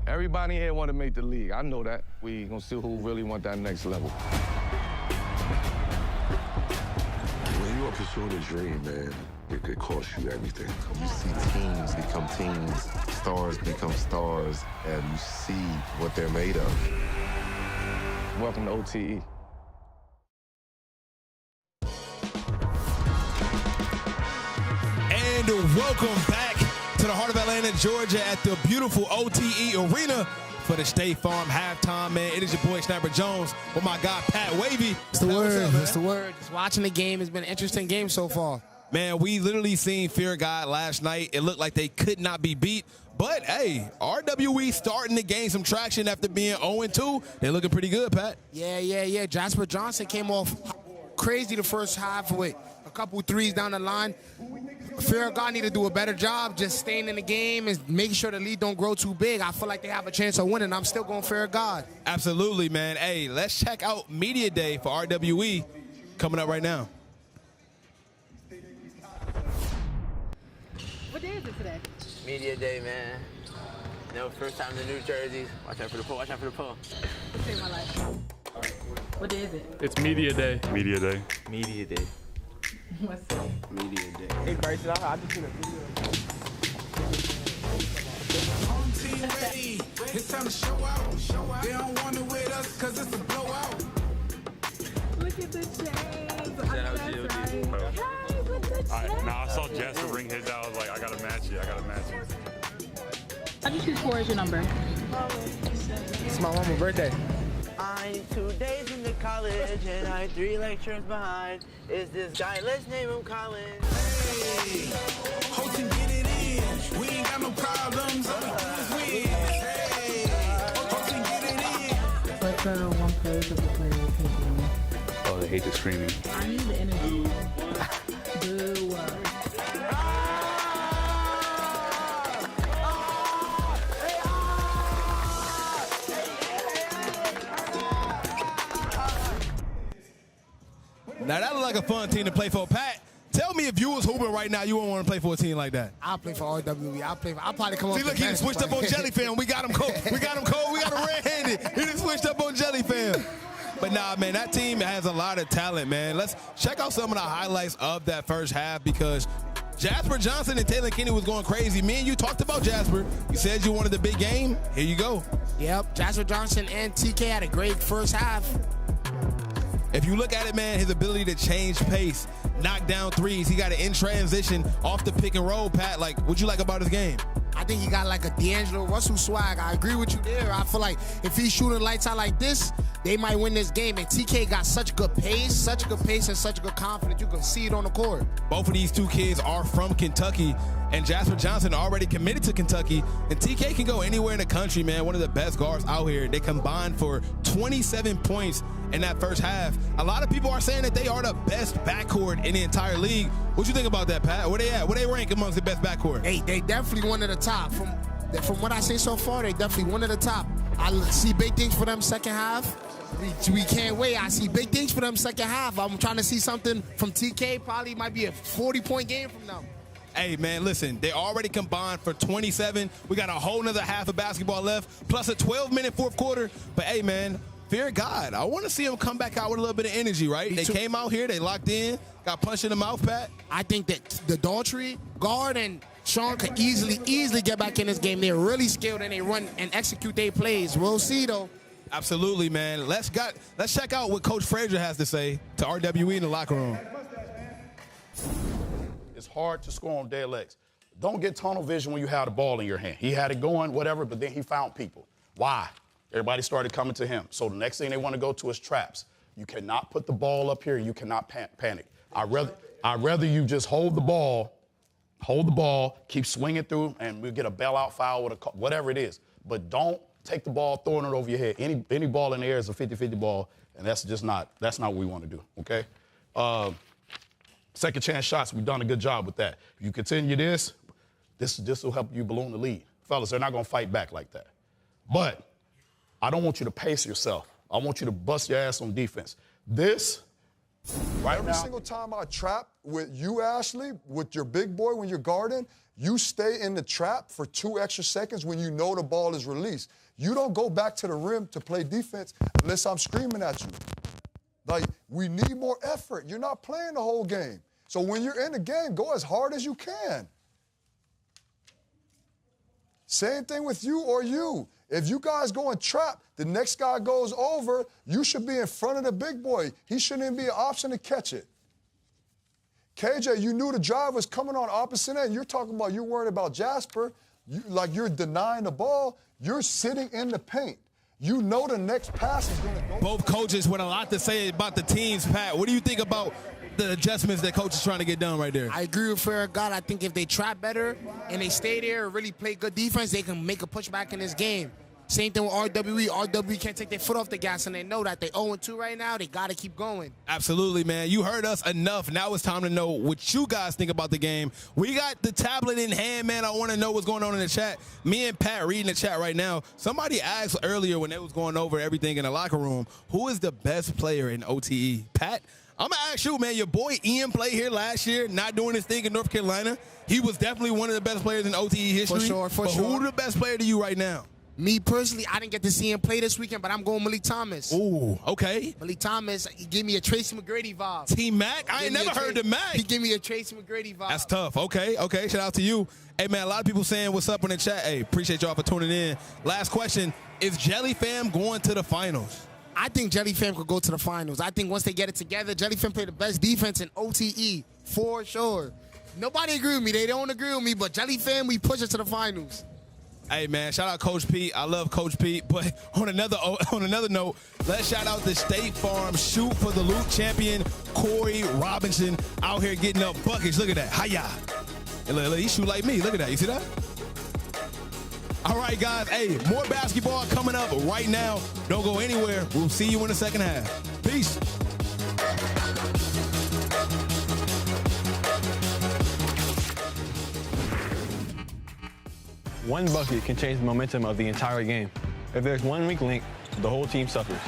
Everybody here want to make the league. I know that. We gonna see who really want that next level. When you are pursuing a dream, man, it could cost you everything. You see teams become teams, stars become stars, and you see what they're made of. Welcome to OTE. And welcome back to the heart of Atlanta, Georgia at the beautiful OTE Arena for the State Farm halftime, man. It is your boy, Jasper Jones, with my guy, Pat Wavy. It's the word. It's the word. Just watching the game has been an interesting game so far. Man, we literally seen Fear God last night. It looked like they could not be beat. But, hey, RWE starting to gain some traction after being 0-2. They're looking pretty good, Pat. Yeah. Jasper Johnson came off crazy the first half with a couple threes down the line. Fear God need to do a better job just staying in the game and making sure the lead don't grow too big. I feel like they have a chance of winning. I'm still going Fear God. Absolutely, man. Hey, let's check out Media Day for RWE coming up right now. What day is it today? Media Day, man. You know, first time in the New Jerseys. Watch out for the pole, watch out for the pole. Save my life. What day is it? It's Media Day. Media Day. Media Day. What's up? Media Day. Hey, Bryson, I just seen a video. Home team ready. It's time to show out. They don't want to with us because it's a blowout. Look at the chains. Shout out GOD. Hey, with the chains. I saw Jasper bring his out. I was like, I gotta match it. How do you choose 4 as your number? It's my mama's birthday. I'm 2 days into college and I'm 3 lectures behind. Is this guy? Let's name him Colin. Hey, host and get it in. We ain't got no problems. All we do is win. Hey, host and get it in. What's the one place of the player will take you? Oh, they hate the screaming. I need the energy. Boo. Now, that looked like a fun team to play for. Pat, tell me if you was hooping right now, you wouldn't want to play for a team like that. I'll play for RWE. I'll probably come up. See, look, he just switched up on JellyFam. We got him cold. We got him red-handed. He just switched up on JellyFam. But nah, man, that team has a lot of talent, man. Let's check out some of the highlights of that first half because Jasper Johnson and Taylor Kinney was going crazy. Me and you talked about Jasper. You said you wanted the big game. Here you go. Yep, Jasper Johnson and TK had a great first half. If you look at it, man, his ability to change pace, knock down threes, he got it in transition off the pick and roll, Pat. Like, what you like about his game? I think he got like a D'Angelo Russell swag. I agree with you there. I feel like if he's shooting lights out like this, they might win this game. And TK got such good pace and such good confidence. You can see it on the court. Both of these two kids are from Kentucky, and Jasper Johnson already committed to Kentucky. And TK can go anywhere in the country, man. One of the best guards out here. They combined for 27 points in that first half. A lot of people are saying that they are the best backcourt in the entire league. What you think about that, Pat? Where they at? Where they rank amongst the best backcourt? They definitely one of the top. From what I say so far, they definitely one of the top. I see big things for them second half. We can't wait. I see big things for them second half. I'm trying to see something from TK. Probably might be a 40-point game from them. Hey, man, listen, they already combined for 27. We got a whole nother half of basketball left, plus a 12-minute fourth quarter. But, hey, man, fear God. I want to see them come back out with a little bit of energy, right? They came out here, they locked in, got punched in the mouth, Pat. I think that the Daughtry, guard, and Sean could easily get back in this game. They're really skilled, and they run and execute their plays. We'll see, though. Absolutely, man. Let's check out what Coach Frazier has to say to RWE in the locker room. It's hard to score on dead legs. Don't get tunnel vision when you have the ball in your hand. He had it going, whatever, but then he found people. Why? Everybody started coming to him. So the next thing they want to go to is traps. You cannot put the ball up here. You cannot panic. I'd rather you just hold the ball, keep swinging through, and we'll get a bailout foul with whatever it is. But don't take the ball, throwing it over your head. Any ball in the air is a 50-50 ball, and that's not what we want to do, okay? Second chance shots, we've done a good job with that. If you continue this will help you balloon the lead. Fellas, they're not going to fight back like that. But I don't want you to pace yourself. I want you to bust your ass on defense. Every single time I trap with you, Ashley, with your big boy when you're guarding, you stay in the trap for 2 extra seconds when you know the ball is released. You don't go back to the rim to play defense unless I'm screaming at you. Like, we need more effort. You're not playing the whole game. So when you're in the game, go as hard as you can. Same thing with you or you. If you guys go and trap, the next guy goes over, you should be in front of the big boy. He shouldn't even be an option to catch it. KJ, you knew the drive was coming on opposite end. You're talking about you're worried about Jasper. You're denying the ball. You're sitting in the paint. You know the next pass is going to go. Both coaches with a lot to say about the teams, Pat. What do you think about the adjustments that coach is trying to get done right there? I agree with Fair God. I think if they trap better and they stay there and really play good defense, they can make a pushback in this game. Same thing with RWE. RWE can't take their foot off the gas, and they know that they 0-2 right now. They got to keep going. Absolutely, man. You heard us enough. Now it's time to know what you guys think about the game. We got the tablet in hand, man. I want to know what's going on in the chat. Me and Pat reading the chat right now. Somebody asked earlier when they was going over everything in the locker room, who is the best player in OTE? Pat? I'm going to ask you, man, your boy Ian played here last year, not doing his thing in North Carolina. He was definitely one of the best players in OTE history. For sure. Who's the best player to you right now? Me personally, I didn't get to see him play this weekend, but I'm going Malik Thomas. Ooh, okay. Malik Thomas, he gave me a Tracy McGrady vibe. T-Mac? I ain't never heard of Mac. He gave me a Tracy McGrady vibe. That's tough. Okay. Shout out to you. Hey, man, a lot of people saying what's up in the chat. Hey, appreciate y'all for tuning in. Last question, is JellyFam going to the finals? I think JellyFam could go to the finals. I think once they get it together, JellyFam play the best defense in OTE, for sure. Nobody agree with me. They don't agree with me, but JellyFam, we push it to the finals. Hey, man, shout out Coach Pete. I love Coach Pete. But on another note, let's shout out the State Farm Shoot for the Loot champion, Corey Robinson, out here getting up buckets. Look at that. Hi-ya. Look, he shoot like me. Look at that. You see that? All right, guys. Hey, more basketball coming up right now. Don't go anywhere. We'll see you in the second half. Peace. One bucket can change the momentum of the entire game. If there's one weak link, the whole team suffers.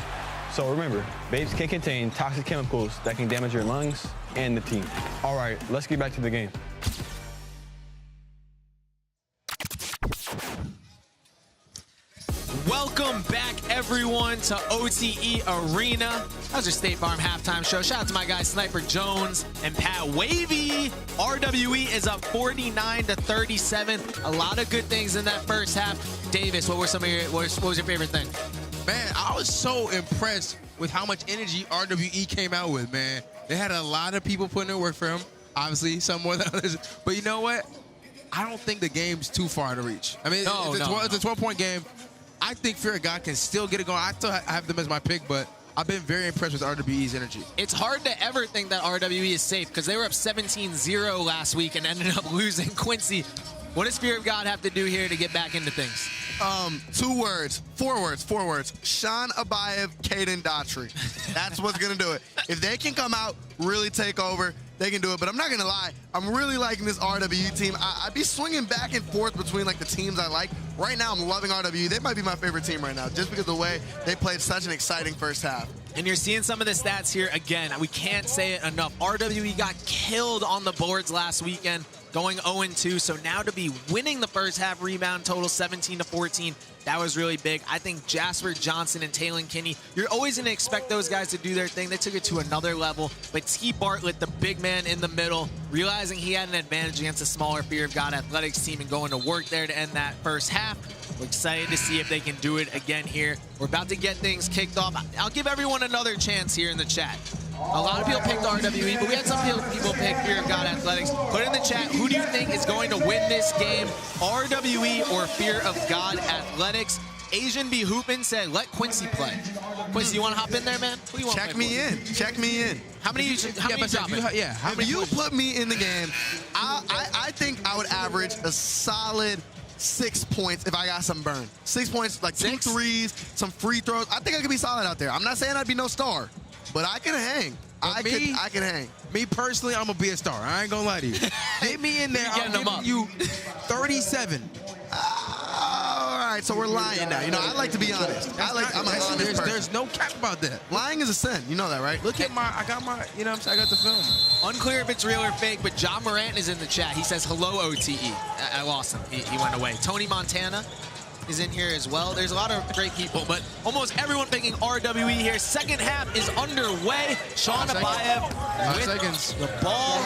So remember, vapes can contain toxic chemicals that can damage your lungs and the team. All right, let's get back to the game. Welcome back, everyone, to OTE Arena. That was your State Farm halftime show. Shout out to my guys Sniper Jones and Pat Wavy. RWE is up 49-37. A lot of good things in that first half. Davis, what was your favorite thing? Man, I was so impressed with how much energy RWE came out with, man. They had a lot of people putting in work for him. Obviously, some more than others. But you know what? I don't think the game's too far to reach. I mean, it's a 12-point game. I think Fear of God can still get it going. I still have them as my pick, but I've been very impressed with RWE's energy. It's hard to ever think that RWE is safe because they were up 17-0 last week and ended up losing. Quincy, what does Fear of God have to do here to get back into things? 2 words, 4 words. SHON ABAEV, Caden Daughtry. That's what's going to do it. If they can come out, really take over, they can do it. But I'm not going to lie, I'm really liking this RWE team. I'd be swinging back and forth between like the teams I like. Right now, I'm loving RWE. They might be my favorite team right now just because of the way they played such an exciting first half. And you're seeing some of the stats here again. We can't say it enough. RWE got killed on the boards last weekend, going 0-2. So now to be winning the first half, rebound total 17-14, that was really big. I think Jasper Johnson and Taylon Kinney, you're always going to expect those guys to do their thing. They took it to another level. But T. Bartlett, the big man in the middle, realizing he had an advantage against a smaller Fear of God Athletics team and going to work there to end that first half. We're excited to see if they can do it again here. We're about to get things kicked off. I'll give everyone another chance here in the chat. A lot of people picked RWE, but we had some people pick Fear of God Athletics. Put in the chat, who do you think is going to win this game, RWE or Fear of God Athletics? Asian B. Hoopin said, let Quincy play. Quincy, you want to hop in there, man? Who do you want Check me in. Check me in. How many you dropping? If you put me in the game, I think I would average a solid 6 points if I got some burn. 6 points, like 2 threes, some free throws. I think I could be solid out there. I'm not saying I'd be no star, but I can hang. I can hang. Me personally, I'm gonna be a star. I ain't gonna lie to you. Get me in there. I'm giving you 37. All right, so we're lying now. You know, I like to be honest. I'm an honest person. There's no cap about that. Lying is a sin. You know that, right? Look at I got my, you know what I'm saying? I got the film. Unclear if it's real or fake, but John Morant is in the chat. He says, hello, OTE. I lost him. He went away. Tony Montana is in here as well. There's a lot of great people, but almost everyone picking RWE here. Second half is underway. SHON ABAEV with the ball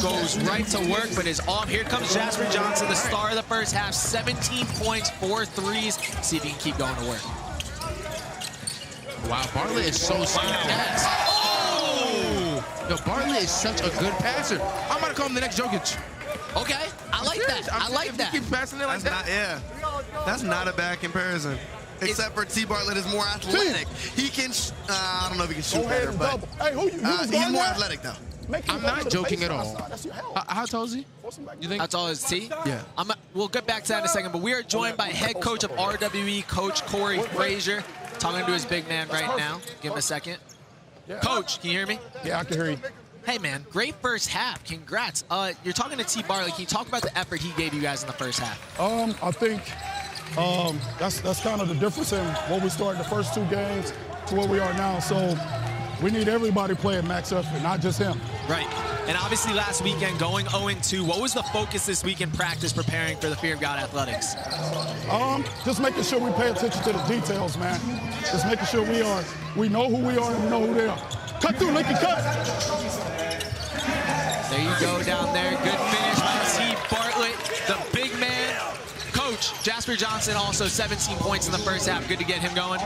goes right to work, but is off. Here comes Jasper Johnson, the star of the first half. 17 points, 4 threes. See if he can keep going to work. Wow, Bartlett is so smart. Oh! Yo, Bartlett is such a good passer. I'm about to call him the next Jokic. Okay, I like that. I like that. Keep passing it like that. That's not a bad comparison. Except for T. Bartlett is more athletic. He can, I don't know if he can shoot better, but he's more athletic though. I'm not joking at all. How tall is he? You think? How tall is T? Yeah. We'll get back to that in a second, but we are joined by head coach of RWE, Coach Corey Frazier, talking to his big man right now. Give him a second. Coach, can you hear me? Yeah, I can hear you. Hey, man, great first half. Congrats. You're talking to T. Bartlett. Can you talk about the effort he gave you guys in the first half? I think that's kind of the difference in what we started the first 2 games to where we are now. So we need everybody playing max effort, not just him. Right. And obviously last weekend going 0-2, what was the focus this week in practice preparing for the Fear of God Athletics? Just making sure we pay attention to the details, man. Just making sure we know who we are and we know who they are. Cut through, Lincoln, cut! There you go down there. Good finish by T. Bartlett, the big man. Coach, Jasper Johnson also 17 points in the first half. Good to get him going.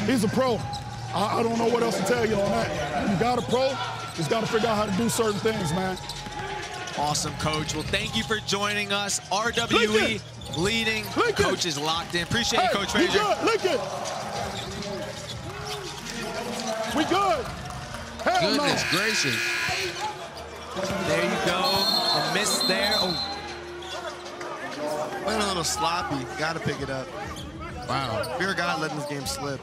He's a pro. I don't know what else to tell you on that. You got a pro, he's got to figure out how to do certain things, man. Awesome, Coach. Well, thank you for joining us. RWE leading. Coach is locked in. Appreciate you, Coach Frazier. Lincoln! We good. Hell Goodness gracious. There you go. A miss there. Oh. Playing a little sloppy. Got to pick it up. Wow. Fear of God letting this game slip.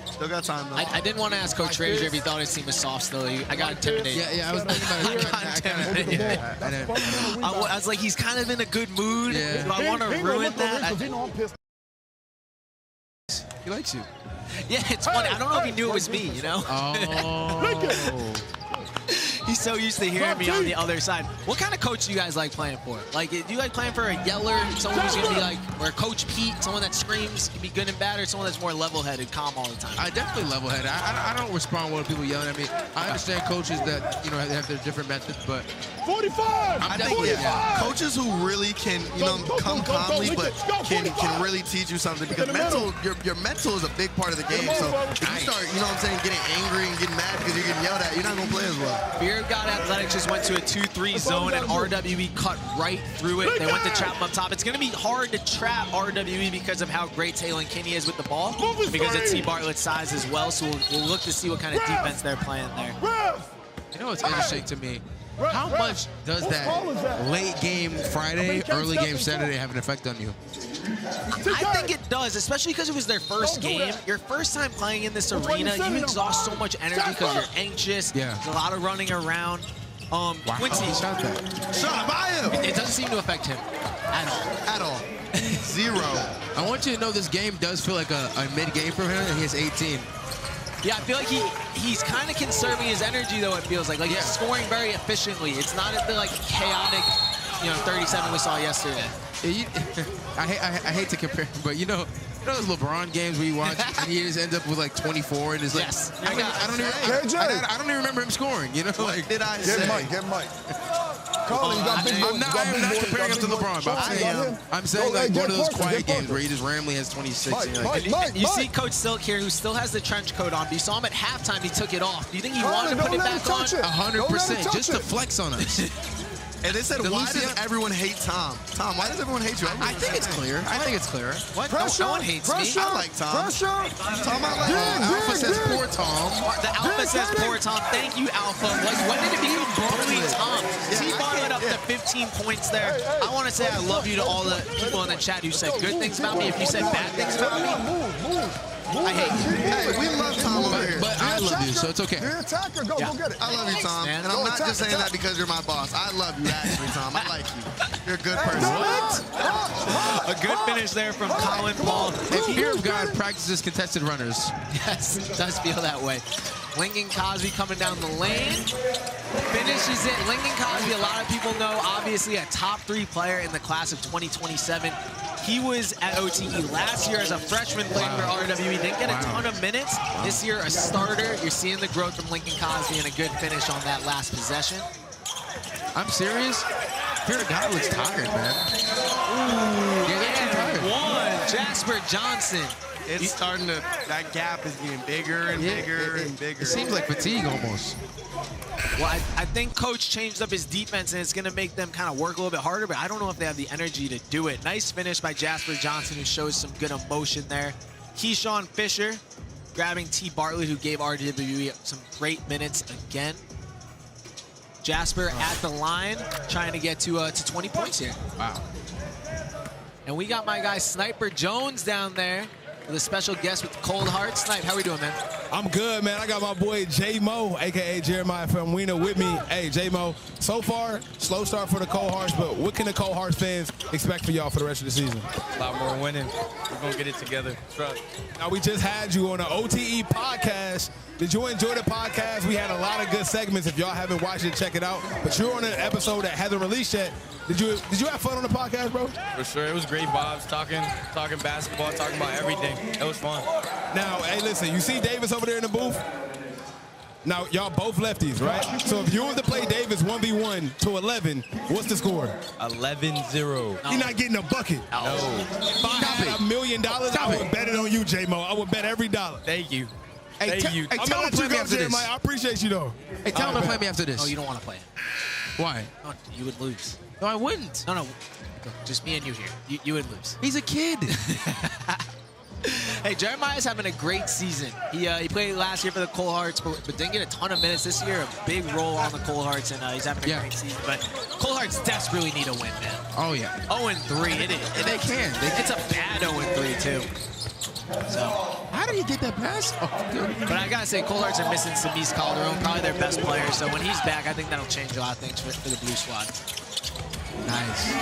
Still got time, though. I didn't want to ask Coach Frazier if he thought his team was soft still. I got intimidated. Yeah, I was thinking about it. I got intimidated. I was like, he's kind of in a good mood. Yeah. Do I want to ruin that? He likes you. Yeah, it's funny. I don't know if he knew it was me, you know? Oh. He's so used to hearing me on the other side. What kind of coach do you guys like playing for? Like, do you like playing for a yeller, someone who's going to be like, or Coach Pete, someone that screams, can be good and bad, or someone that's more level-headed, calm all the time? I definitely level-headed. I don't respond when people yelling at me. I understand coaches that, they have their different methods, but 45! I think, coaches who really can, come calmly, but can really teach you something, because your mental is a big part of the game. So if you start, getting angry and getting mad because you're getting yelled at, you're not going to play as well. Fear Fear of God Athletics just went to a 2-3 zone, and RWE cut right through it. They went to trap him up top. It's going to be hard to trap RWE because of how great Taylor Kinney is with the ball, because of T. Bartlett's size as well. So we'll look to see what kind of defense they're playing there. You know what's interesting to me? How much does that late game Friday, early game Saturday have an effect on you? I think it does, especially because it was their first game. Your first time playing in this arena, you exhaust so much energy because you're anxious. Yeah. There's a lot of running around. Quincy, SHON ABAEV. It doesn't seem to affect him at all. At all. Zero. I want you to know this game does feel like a mid-game for him, and he has 18. Yeah, I feel like he's kind of conserving his energy, though, it feels like. Like, he's scoring very efficiently. It's not the, like, chaotic, 37 we saw yesterday. I hate to compare, but you know those LeBron games where you watch and he just ends up with like 24 and is like, I don't even remember him scoring. You know, like did I say? Get Mike. Colin, you got big boys. I am not comparing him to LeBron, but I'm saying like one of those quiet games where he just randomly has 26. You see Coach Silk here, who still has the trench coat on, but you saw him at halftime, he took it off. Do you think he wanted to put it back on? 100%, just to flex on us. And they said, why does everyone hate Tom? Tom, why does everyone hate you? I think it's clear. What? Pressure, no one hates me. I like Tom. Pressure. Tom, I like Alpha says poor Tom. The Alpha says poor Tom. Thank you, Alpha. Like, when did it become bully Tom? T. Bartlett up to 15 points there. I want to say I love you to all the people in the chat who said good things about me. If you said bad things about me, I hate you. Hey, we love Tom over here. But I love you, so it's okay. You're an attacker. Go get it. I love you, Tom. And I'm not just saying that because you're my boss. I love you, actually, Tom. I like you. You're a good person. A good finish there from Colin Paul. If Fear of God practices contested runners. Yes, it does feel that way. Lincoln Cosby coming down the lane. Finishes it. Lincoln Cosby, a lot of people know, obviously a top 3 player in the class of 2027. He was at OTE last year as a freshman playing for RWE. Didn't get a ton of minutes. This year, a starter. You're seeing the growth from Lincoln Cosby and a good finish on that last possession. I'm serious. Fear of God looks tired, man. And one, Jasper Johnson. It's starting to, that gap is getting bigger and bigger and bigger. It seems like fatigue almost. Well, I think Coach changed up his defense, and it's going to make them kind of work a little bit harder, but I don't know if they have the energy to do it. Nice finish by Jasper Johnson, who shows some good emotion there. Keyshawn Fisher grabbing T. Bartlett, who gave RWE some great minutes again. Jasper at the line, trying to get to 20 points here. Wow. And we got my guy Sniper Jones down there with a special guest with the Cold Heart. Snipe, how we doing, man? I'm good, man. I got my boy J-Mo, a.k.a. Jeremiah from Wiener with me. Hey, J-Mo, so far, slow start for the Cold Hearts, but what can the Cold Hearts fans expect for y'all for the rest of the season? A lot more winning. We're going to get it together. Trust. Now, we just had you on an OTE podcast. Did you enjoy the podcast? We had a lot of good segments. If y'all haven't watched it, check it out. But you're on an episode that hasn't released yet. Did you have fun on the podcast, bro? For sure. It was great vibes, talking basketball, talking about everything. It was fun. Now, hey, listen, you see Davis over there in the booth? Now, y'all both lefties, right? So if you were to play Davis 1v1 to 11, what's the score? 11-0. You're not getting a bucket. No. If I had $1 million, I would bet it on you, J-Mo. I would bet every dollar. Thank you. Hey, Thank you. Hey, tell him to play me after this. I appreciate you, though. Hey, tell him to play me after this. No, you don't want to play it. Why? No, you would lose. No, I wouldn't. No, just me and you here. You would lose. He's a kid. Hey, Jeremiah's having a great season. He played last year for the Cold Hearts, but didn't get a ton of minutes this year. A big role on the Cold Hearts, and he's having a great season. But Cold Hearts desperately need a win, man. Oh, yeah. 0-3. They can. It's a bad 0-3, too. So, how do you get that pass? But I gotta say, Cold Hearts are missing Samis Calderon, probably their best player. So when he's back, I think that'll change a lot of things for the Blue Squad. Nice.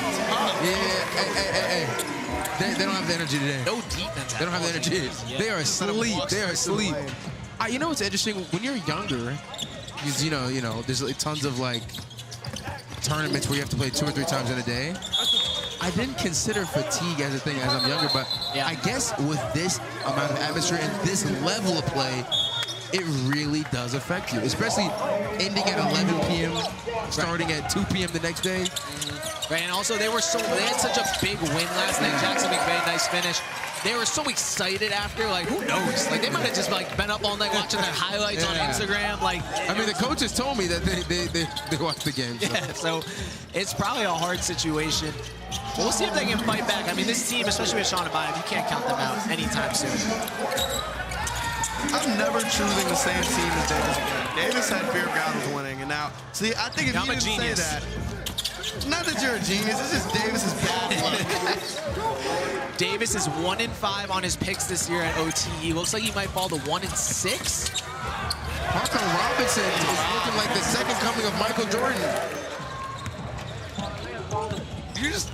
Hey. They don't have the energy today. No defense. They don't have the energy. Yeah. They are asleep. They are asleep. You know what's interesting? When you're younger, because you know, there's like tons of like tournaments where you have to play 2 or 3 times in a day. I didn't consider fatigue as a thing as I'm younger, but I guess with this amount of atmosphere and this level of play, it really does affect you, especially ending at 11 p.m., starting at 2 p.m. the next day. Right, and also they had such a big win last night. Jackson McVay, nice finish. They were so excited after, like, who knows? Like, they might have just, like, been up all night watching their highlights on Instagram. Like, I mean, the coaches told me that they watched the game. So. Yeah, so it's probably a hard situation. But we'll see if they can fight back. I mean, this team, especially with SHON ABAEV, you can't count them out anytime soon. I'm never choosing the same team as Davis again. Davis had Fear of God was winning, and now, see, I think if you didn't say that, not that you're a genius, it's just Davis's bad luck. Davis is 1-5 on his picks this year at OTE. Looks like he might fall to 1-6. Parker Robinson is looking like the second coming of Michael Jordan. You just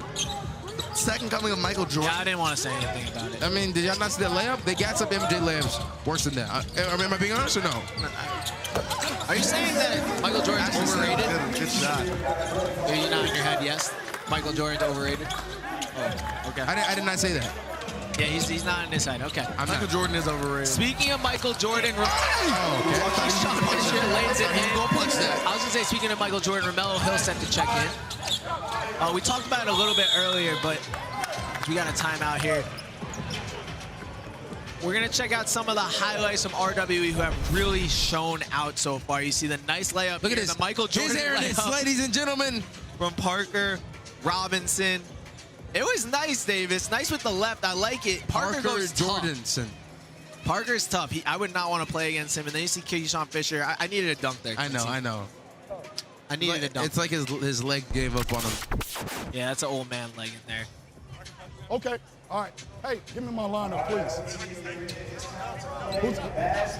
second coming of Michael Jordan. Yeah, I didn't want to say anything about it. I mean, did y'all not see that layup? They got some MJ layups worse than that. I mean, am I being honest or no? Are you saying that Michael Jordan's overrated? Good shot. Are you nodding your head yes? Michael Jordan's overrated? Oh, okay. I did not say that. Yeah, he's not in his head. Okay. Michael Jordan is overrated. Speaking of Michael Jordan, Go punch that. I was gonna say, speaking of Michael Jordan, Romello Hill set to check in. We talked about it a little bit earlier, but we got a timeout here. We're gonna check out some of the highlights from RWE who have really shown out so far. You see the nice layup. Look at here, this. The Michael Jordan layup, ladies and gentlemen, from Parker Robinson. It was nice, Davis. Nice with the left. I like it. Parker goes Jordanson. Tough. Parker's tough. I would not want to play against him. And then you see Keyshawn Fisher. I needed a dunk there. I know. I needed a dunk. It's like his leg gave up on him. Yeah, that's an old man leg in there. Okay. All right. Hey, give me my lineup, please.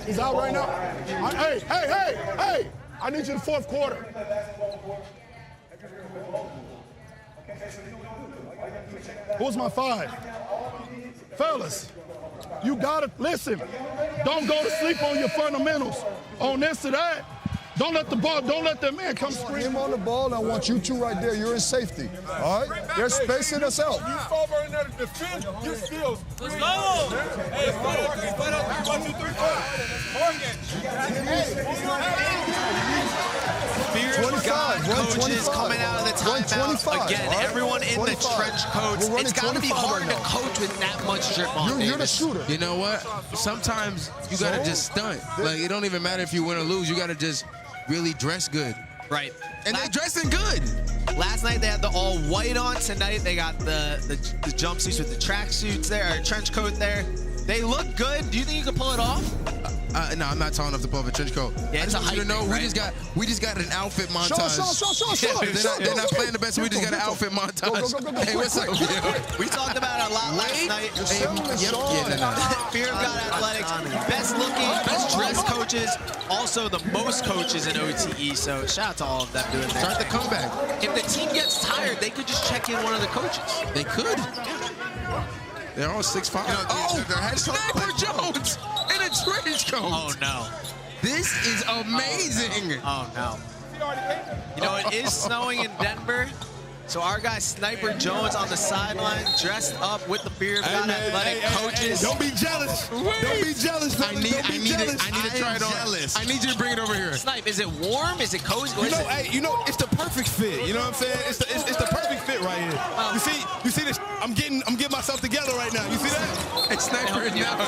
He's out right now? Hey! I need you in the fourth quarter. Who's my 5? Fellas, you gotta listen. Don't go to sleep on your fundamentals. On this or that. Don't let that man come scream. Him on the ball, I want you two right there. You're in safety. All right? They're spacing us out. You fall over in there to defend your skills. Let's go! Hey, split up. 1, 2, 3, 4. Coaches coming out of the timeout. Again, everyone in the trench coats. It's got to be hard to coach with that much drip on. You're the shooter. You know what? Sometimes you got to just stunt. Like, it don't even matter if you win or lose. You got to just really dress good. Right. And they're dressing good. Last night they had the all white on. Tonight they got the jumpsuits with the track suits there, or trench coat there. They look good. Do you think you can pull it off? No, I'm not tall enough to pull up a trench coat. Yeah, I just want you to know, right? we just got an outfit montage. They're not playing the best. We just got an outfit montage. Go, hey, what's up? We talked about it a lot last night. Fear of God Athletics, best looking, best dressed coaches, also the most coaches in OTE. So shout out to all of them doing that. Start the comeback. If the team gets tired, they could just check in one of the coaches. They could. They're all 6'5". Sniper Jones in a trench coat. Oh, no. This is amazing. Oh, no. You know, it is snowing in Denver. So our guy Sniper Jones on the sideline, dressed up with the Fear of God Athletic coaches. Don't be jealous. Don't be jealous. I need to try it on. I need you to bring it over here. Snipe, is it warm? Is it cozy? You know, it's the perfect fit. You know what I'm saying? It's the perfect fit right here. You see this? I'm getting myself together right now. You see that? And Sniper is now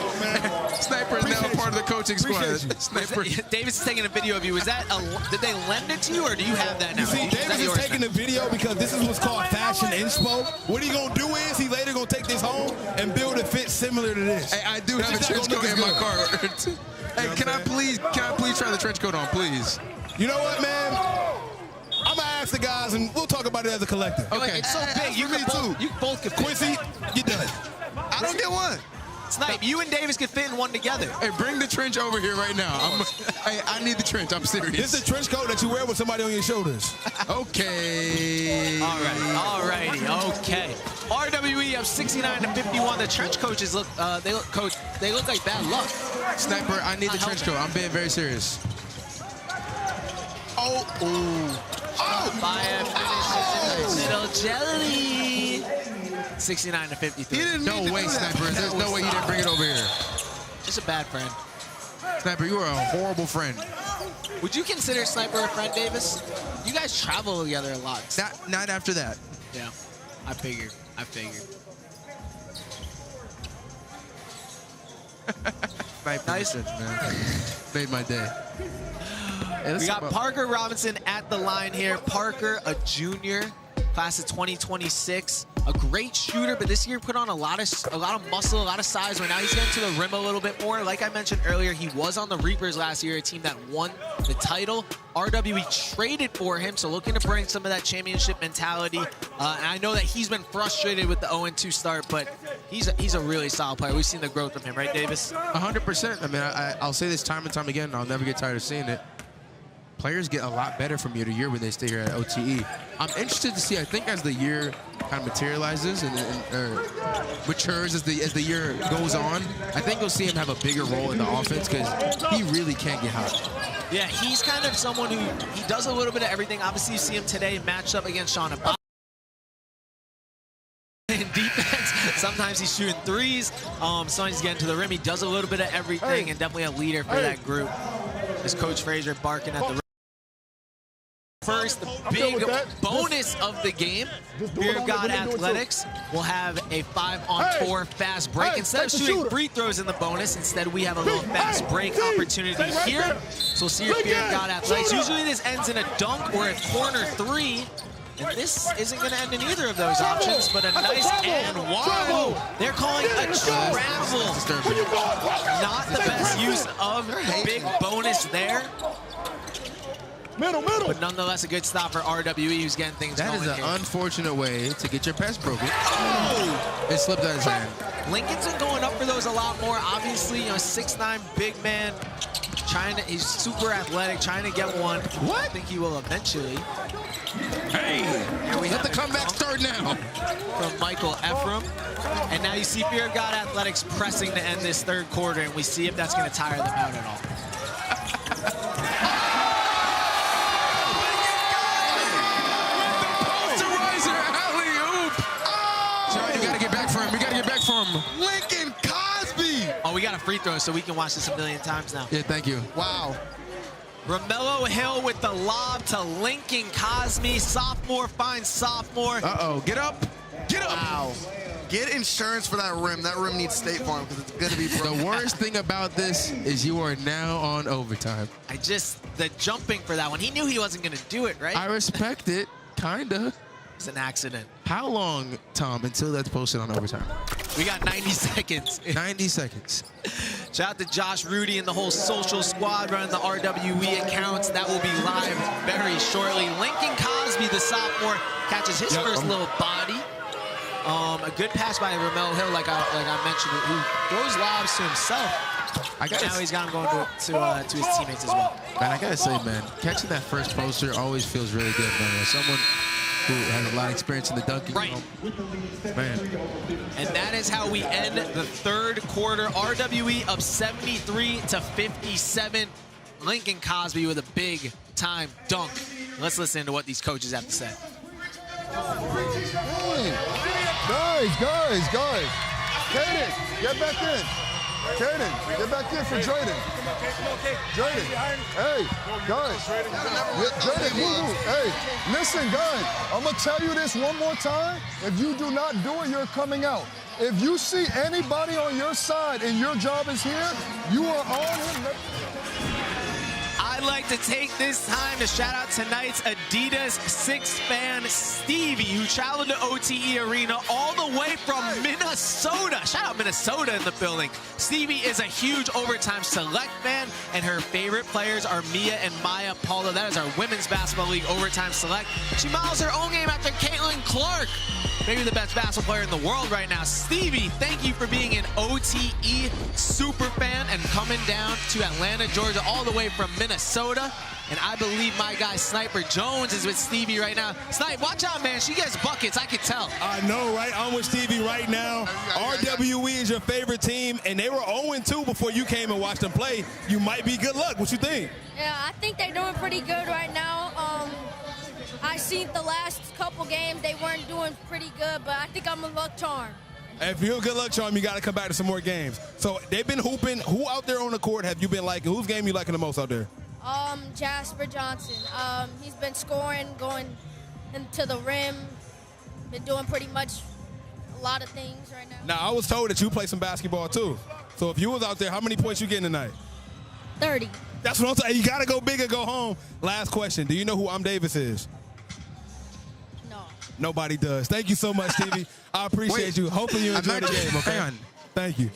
a part of the coaching squad. Sniper. Davis is taking a video of you. Is that did they lend it to you, or do you have that now? You see, Davis is taking the video because this is what's called fashion inspo. What he gonna do is he later gonna take this home and build a fit similar to this. Hey, I do have a trench coat in my car. Hey, can I please try the trench coat on, please? You know what, man? I'm gonna ask the guys, and we'll talk about it as a collective. Okay. It's so big. You both can fit. Quincy, get done. I don't get one. Snipe, you and Davis could fit in one together. Hey, bring the trench over here right now. I need the trench. I'm serious. This is the trench coat that you wear with somebody on your shoulders. Okay. All righty. Okay. RWE up 69-51. The trench coaches look like bad luck. Sniper, I need the trench coat. I'm being very serious. Fire finishes in the middle. Jelly. 69-53. No way, Sniper. There's no way you didn't bring it over here. Just a bad friend. Sniper, you are a horrible friend. Would you consider Sniper a friend, Davis? You guys travel together a lot. Not after that. Yeah, I figured. Nice, man. Made my day. Hey, We got Parker Robinson at the line here. Parker, a junior, class of 2026. A great shooter, but this year put on a lot of muscle, a lot of size. Right now he's getting to the rim a little bit more. Like I mentioned earlier, he was on the Reapers last year, a team that won the title. RWE traded for him, so looking to bring some of that championship mentality. And I know that he's been frustrated with the 0-2 start, but he's a really solid player. We've seen the growth from him, right, Davis? 100%. I mean, I'll say this time and time again, and I'll never get tired of saying it. Players get a lot better from year to year when they stay here at OTE. I'm interested to see, I think as the year kind of materializes and matures as the year goes on, I think we'll see him have a bigger role in the offense because he really can get hot. Yeah, he's kind of someone who he does a little bit of everything. Obviously, you see him today matched up against SHON ABAEV. In defense, sometimes he's shooting threes, sometimes he's getting to the rim. He does a little bit of everything and definitely a leader for that group. Is Coach Frazier barking at the rim. First, the big bonus of the game, Fear of God Athletics will have a 5-on-4 fast break. Instead of shooting free throws in the bonus, instead we have a little fast break opportunity here. So we'll see your Fear of God Athletics. Usually this ends in a dunk or a corner three. And this isn't going to end in either of those options, but a nice and wow. They're calling a travel. Not the best use of the big bonus there. Middle. But nonetheless, a good stop for RWE, who's getting things going. That is an unfortunate way to get your pass broken. Oh! It slipped out of his hand. Lincoln's been going up for those a lot more. Obviously, 6'9" big man. He's super athletic, trying to get one. What? I think he will eventually. Hey! And we hit the comeback start now. From Michael Ephraim. And now you see Fear of God Athletics pressing to end this third quarter, and we see if that's going to tire them out at all. Lincoln Cosby! Oh, we got a free throw, so we can watch this a million times now. Yeah, thank you. Wow. Romello Hill with the lob to Lincoln Cosby. Sophomore finds sophomore. Uh-oh, get up. Get up. Wow. Get insurance for that rim. That rim needs State Farm because it's going to be broken. The worst thing about this is you are now on overtime. The jumping for that one. He knew he wasn't going to do it, right? I respect it, kinda. It's an accident. How long, Tom, until that's posted on overtime? We got 90 seconds. 90 seconds. Shout out to Josh Rudy and the whole social squad running the RWE accounts. That will be live very shortly. Lincoln Cosby, the sophomore, catches his first little body. A good pass by Romello Hill, like I mentioned, who throws lobs to himself. Now he's got him going to his teammates as well. Man, I gotta say, man, catching that first poster always feels really good, man. As someone who has a lot of experience in the dunking. Right. Man. And that is how we end the third quarter. RWE up 73-57. Lincoln Cosby with a big time dunk. Let's listen to what these coaches have to say. Guys. Kaden, get back in. Kaden, get back in for Drayden. Drayden, hey, guys. Drayden, move. Hey, listen, guys. I'm going to tell you this one more time. If you do not do it, you're coming out. If you see anybody on your side and your job is here, you are on him. I'd like to take this time to shout out tonight's Adidas Six fan Stevie, who traveled to OTE Arena all the way from Minnesota. Shout out Minnesota in the building. Stevie is a huge Overtime Select fan, and her favorite players are Mia and Maya Paula. That is our Women's Basketball League Overtime Select. She models her own game after Caitlin Clark, maybe the best basketball player in the world right now. Stevie, thank you for being an OTE super fan and coming down to Atlanta, Georgia, all the way from Minnesota. And I believe my guy Sniper Jones is with Stevie right now. Snipe, watch out, man. She gets buckets. I can tell. I know, right? I'm with Stevie right now. RWE is your favorite team, and they were 0-2 before you came and watched them play. You might be good luck. What you think? Yeah, I think they're doing pretty good right now. I seen the last couple games, they weren't doing pretty good, but I think I'm a luck charm. If you're a good luck charm, you got to come back to some more games. So they've been hooping. Who out there on the court have you been liking? Whose game you liking the most out there? Jasper Johnson. He's been scoring, going into the rim, been doing pretty much a lot of things right now. Now, I was told that you play some basketball too. So if you was out there, how many points you getting tonight? 30. That's what I'm saying. You got to go big or go home. Last question. Do you know who Davis is? No. Nobody does. Thank you so much, Stevie. I appreciate you. Hopefully you enjoyed the game, okay? Hang on. Thank you.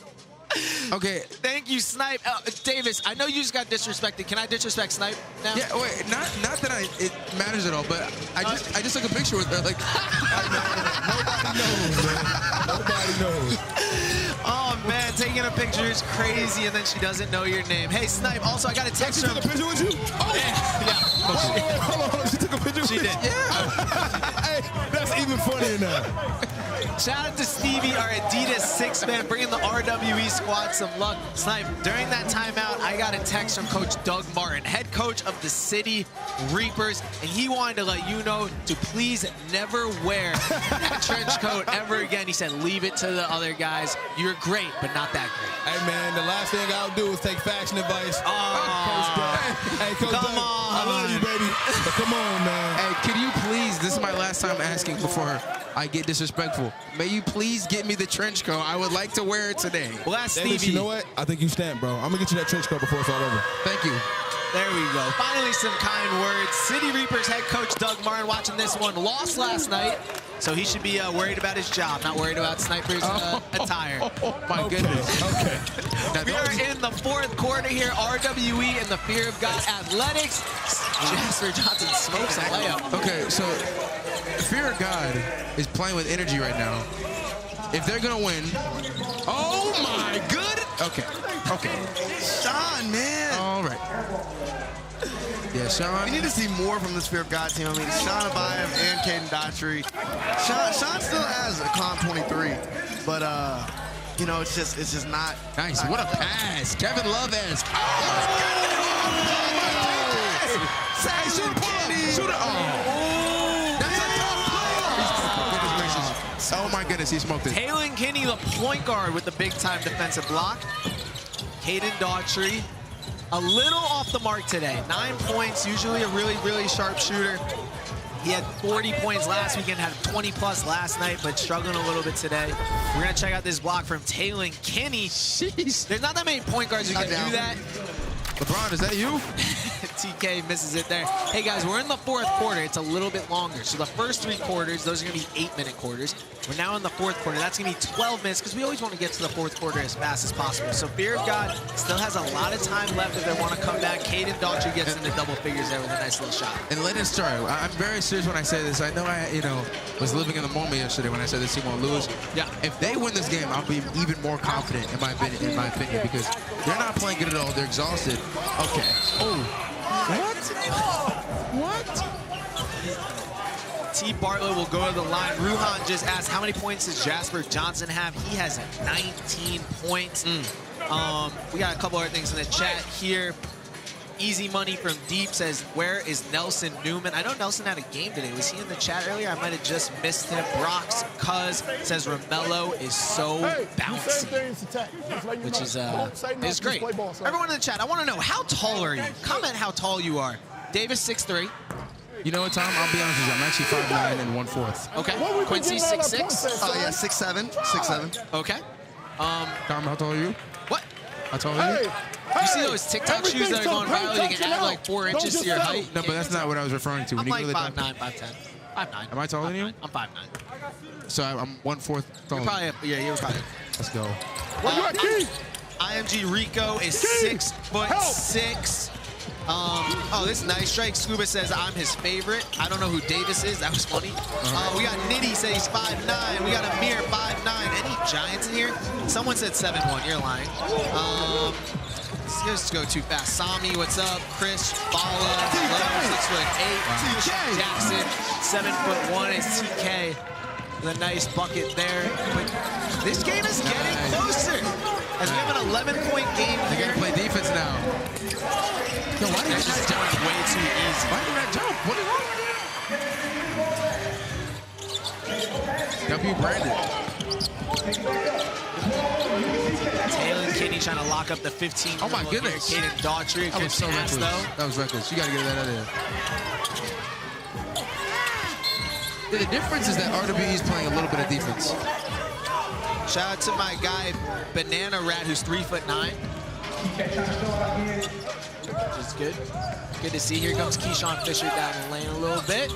Okay. Thank you, Snipe. Davis, I know you just got disrespected. Can I disrespect Snipe now? Yeah, wait, not that it matters at all, but I just took a picture with her. Like, nobody knows, man. Nobody knows. Oh, man, taking a picture is crazy, and then she doesn't know your name. Hey, Snipe, also, I got a text She from... took a picture with you? Oh. Yeah. Wait, hold on. She took a picture with you? She did. Yeah. Hey, that's even funnier now. Shout out to Stevie, our Adidas six-man, bringing the RWE squad some luck. Snipe, during that timeout, I got a text from Coach Doug Martin, head coach of the City Reapers, and he wanted to let you know to please never wear that trench coat ever again. He said, leave it to the other guys. You're great, but not that great. Hey, man, the last thing I'll do is take fashion advice. Oh, Coach Doug. Hey, Coach come Doug, on. I love you, baby. But come on, man. Hey, can you please, this is my last time asking before I get disrespectful. May you please get me the trench coat? I would like to wear it today. Well, that's Davis, Stevie. you know what? I think you stand, bro. I'm going to get you that trench coat before it's all over. Thank you. There we go. Finally, some kind words. City Reapers head coach Doug Martin watching this one. Lost last night, so he should be worried about his job, not worried about Sniper's attire. Oh, my goodness. Okay. We are in the fourth quarter here. RWE and the Fear of God Athletics. Jasper Johnson smokes a layup. Okay, so Fear of God is playing with energy right now. If they're going to win, oh, my good. Okay. Sean, man. All right. Yeah, Sean. We need to see more from this Fear of God team. I mean, Sean Abaev and Caden Daughtry. Sean still has a comp 23, but you know, it's just not nice. Not what a pass, Kevin Love-esque. Oh my goodness! Shoot it! Oh, that's a tough play. Oh my goodness, he smoked it. Taylon Kinney, the point guard, with the big-time defensive block. Caden Daughtry, a little off the mark today. 9 points, usually a really, really sharp shooter. He had 40 points last weekend, had 20-plus last night, but struggling a little bit today. We're going to check out this block from Taylon Kinney. Jeez. There's not that many point guards who can do that. LeBron, is that you? TK misses it there. Hey, guys, we're in the fourth quarter. It's a little bit longer. So the first 3 quarters, those are going to be 8-minute quarters. We're now in the fourth quarter. That's going to be 12 minutes because we always want to get to the fourth quarter as fast as possible. So Fear of God still has a lot of time left if they want to come back. Caden Daughtry gets into double figures there with a nice little shot. And let us start. I'm very serious when I say this. I know I, was living in the moment yesterday when I said this team won't lose. Yeah. If they win this game, I'll be even more confident in my opinion, because they're not playing good at all. They're exhausted. Okay. Oh. What? T. Bartlett will go to the line. Ruhan just asked, how many points does Jasper Johnson have? He has 19 points. We got a couple other things in the chat here. Easy Money from Deep says, where is Nelson Newman? I know Nelson had a game today. Was he in the chat earlier? I might have just missed him. Brock's Cuz says Romello is so bouncy, which is great. Everyone in the chat, I want to know, how tall are you? Comment how tall you are. Davis, 6'3". You know what, Tom? I'll be honest with you. I'm actually 5'9" and 1/4. Okay. Quincy, 6'6". Yeah, 6'7". 6'7". Okay. Tom, how tall are you? What? How tall are you? You see those TikTok shoes that are going viral? You can add like 4 inches to your height. No, but that's not what I was referring to. I'm like 5'9", 5'10". 5'9". Am I taller than you? I'm 5'9". So I'm 1/4 tall. You're probably, yeah, you're probably. Let's go. IMG Rico is 6'6". Oh, this is nice. Strike Scuba says I'm his favorite. I don't know who Davis is. That was funny. We got Nitty says he's 5'9". We got Amir 5'9". Any Giants in here? Someone said 7'1". You're lying. Let's go too fast. Sami, what's up? Chris, Bala, 6'8". Jackson, 7'1" is TK. With a nice bucket there. But this game is getting closer. As we have an 11-point game They here. gotta play defense now. No, why did you just jump way too easy? Why did I jump? What is wrong with you? W Brandon. Taylor Kinney trying to lock up the 15. Oh my goodness. Caden Daughtry. That was so reckless. That was reckless. You got to get that out of there. The difference is that RWE is playing a little bit of defense. Shout out to my guy, Banana Rat, who's 3'9". Which is good. Good to see. Here comes Keyshawn Fisher down the lane a little bit.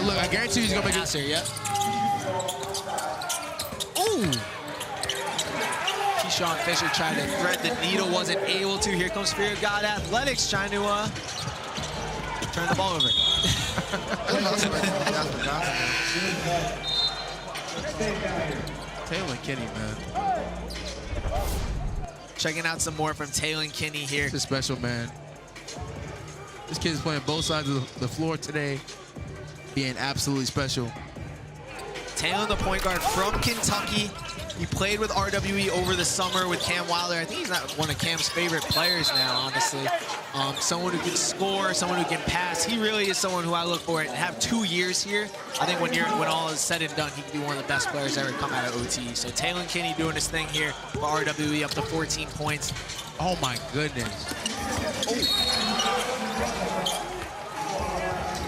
Look, I guarantee you he's going to make it. Yep. Ooh. Keyshawn Fisher trying to thread the needle, wasn't able to. Here comes Fear of God Athletics trying to turn the ball over. Taylor Kinney, man. Checking out some more from Taylor Kinney here. This is special, man. This kid is playing both sides of the floor today, being absolutely special. Taylor, the point guard from Kentucky. He played with RWE over the summer with Cam Wilder. I think he's not one of Cam's favorite players now, honestly. Someone who can score, someone who can pass. He really is someone who I look for and have 2 years here. I think when all is said and done, he can be one of the best players ever come out of OTE. So Taylor Kinney doing his thing here for RWE, up to 14 points. Oh my goodness.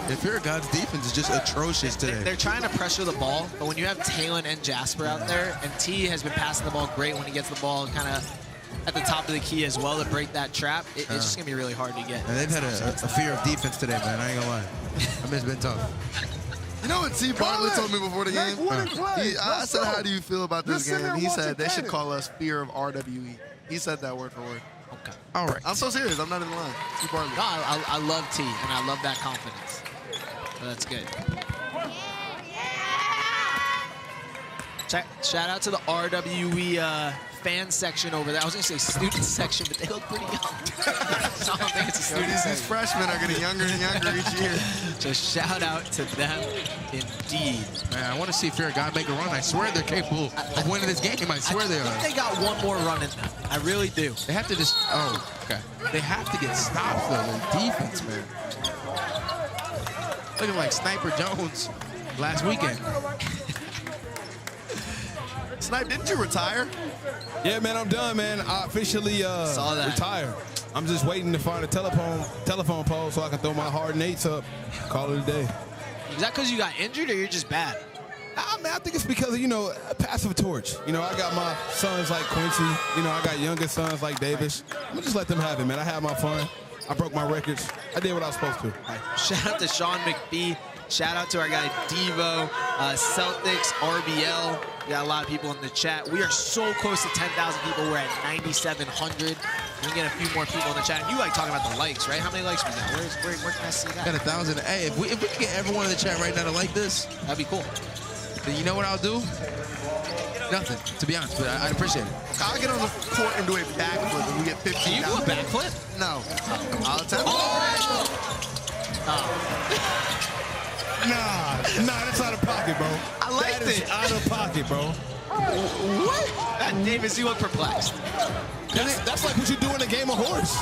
The Fear of God's defense is just atrocious today. They're trying to pressure the ball, but when you have Taylor and Jasper out there, and T has been passing the ball great when he gets the ball kind of at the top of the key as well to break that trap, it's just going to be really hard to get. And they've had a fear of defense today, man. I ain't going to lie. I mean, it's been tough. You know what T. Bartlett told me before the game? I said, how do you feel about this game? He said they should call us Fear of RWE. He said that word for word. Okay. All right. I'm so serious. I'm not in the line. T. Bartlett. No, I love T, and I love that confidence. So that's good. Shout out to the RWE fan section over there. I was going to say student section, but they look pretty young. So I don't think it's a student section. These freshmen are getting younger and younger each year. So shout out to them indeed. Man, I want to see Fear of God make a run. I swear they're capable of winning this game. I swear they are. I think they got one more run in them. I really do. They have to just, okay. They have to get stops, though. Their defense, man. Looking like Sniper Jones last weekend. Snipe, didn't you retire? Yeah, man, I'm done, man. I officially retired. I'm just waiting to find a telephone pole so I can throw my hard eights up. Call it a day. Is that because you got injured or you're just bad? Man, I think it's because of, passive torch. I got my sons like Quincy. I got younger sons like Davis. I'm going to just let them have it, man. I had my fun. I broke my records. I did what I was supposed to. Shout out to Sean McBee. Shout out to our guy Devo, Celtics, RBL. We got a lot of people in the chat. We are so close to 10,000 people. We're at 9,700. We can get a few more people in the chat. You like talking about the likes, right? How many likes we got? Where can I see that? Got 1,000. Hey, if we can get everyone in the chat right now to like this, that'd be cool. Then you know what I'll do? Nothing, to be honest, but I'd appreciate it. I'll get on the court and do a backflip and we get 15. Can you do a backflip? No. I'll attempt. Nah, that's out of pocket, bro. I like that. Is out of pocket, bro. What? Davis, you look perplexed. That's like what you do in a game of horse.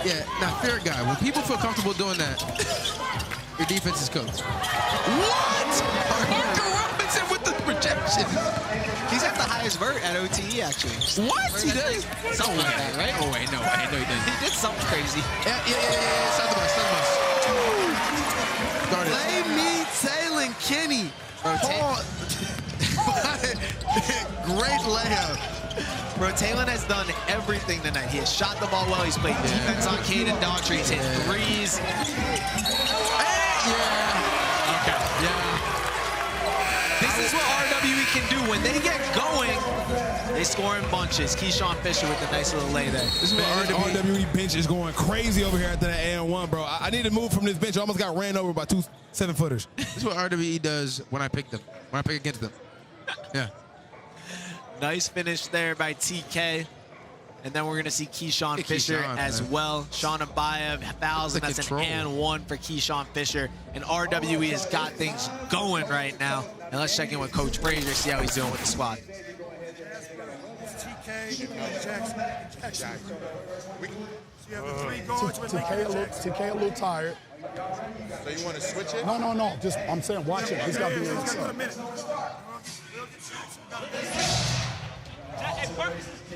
Yeah, now, fair guy, when people feel comfortable doing that, your defense is cooked. What? Parker Robinson with the projection. He's at the highest vert at OTE, actually. What? He does? Something like that, right? Oh, wait, no, he doesn't. He did something crazy. Yeah. Start the bus. Play me, Taylor Kinney. Great layup. Bro, Taylor has done everything tonight. He has shot the ball well. He's played defense on Caden Daughtry. He's hit threes. Okay. This is what RWE can do. When they get going, they score in bunches. Keyshawn Fisher with the nice little lay there. This is what RWE bench is going crazy over here after that and1, bro. I need to move from this bench. I almost got ran over by 2 7-footers. This is what RWE does when I pick them, when I pick against them. Yeah. Nice finish there by TK. And then we're going to see Keyshawn Fisher as well. SHON ABAEV fouls, and that's an and1 for Keyshawn Fisher. And RWE has got things going right now. And let's check in with Coach Frazier, see how he's doing with the squad. TK a little tired. So you want to switch it? No. Just I'm saying, watch it. He's got to be inside.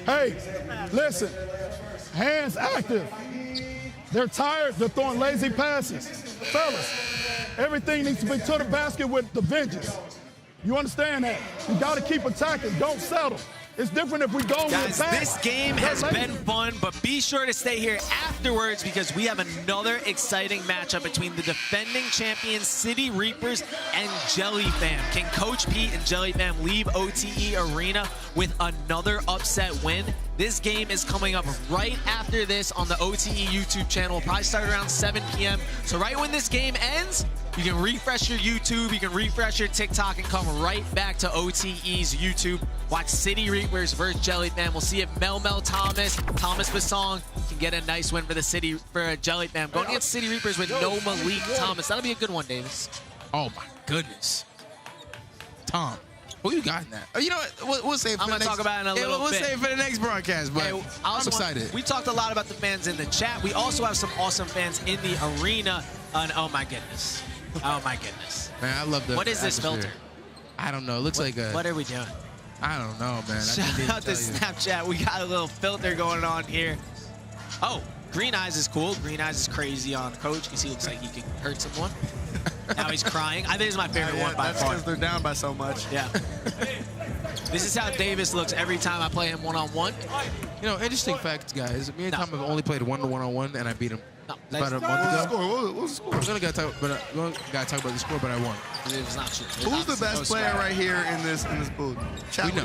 Hey, listen. Hands active. They're tired. They're throwing lazy passes. Fellas, everything needs to be to the basket with the vengeance. You understand that? You got to keep attacking. Don't settle. It's different if we go Guys, back. this game has been fun, but be sure to stay here afterwards because we have another exciting matchup between the defending champions City Reapers and JellyFam. Can Coach Pete and JellyFam leave OTE Arena with another upset win? This game is coming up right after this on the OTE YouTube channel. It'll probably start around 7 p.m. So right when this game ends, you can refresh your YouTube, you can refresh your TikTok, and come right back to OTE's YouTube. Watch City Reapers versus JellyFam. We'll see if Thomas Basong can get a nice win for the JellyFam. Going against City Reapers with no Malik Thomas. That'll be a good one, Davis. Oh my goodness. Tom, who you got in that? Oh, you know what? We'll save it for the next. I'm gonna talk about it in a little bit. We'll save it for the next broadcast, but I'm excited. We talked a lot about the fans in the chat. We also have some awesome fans in the arena. And oh my goodness. Oh my goodness. Man, I love the What is this atmosphere. filter? I don't know. It looks like a. What are we doing? I don't know, man. Shout out to Snapchat. We got a little filter going on here. Oh, Green Eyes is cool. Green Eyes is crazy on Coach because he looks like he can hurt someone. Now he's crying. I think it's my favorite one by far. That's because they're down by so much. Yeah. This is how Davis looks every time I play him one-on-one. You know, interesting fact, guys. Me and Tom have only played one-on-one, and I beat him. About a month ago. What was the score? I'm gonna gotta talk about the score, but I won. It's not true. Who's the best player right here in this booth? We know.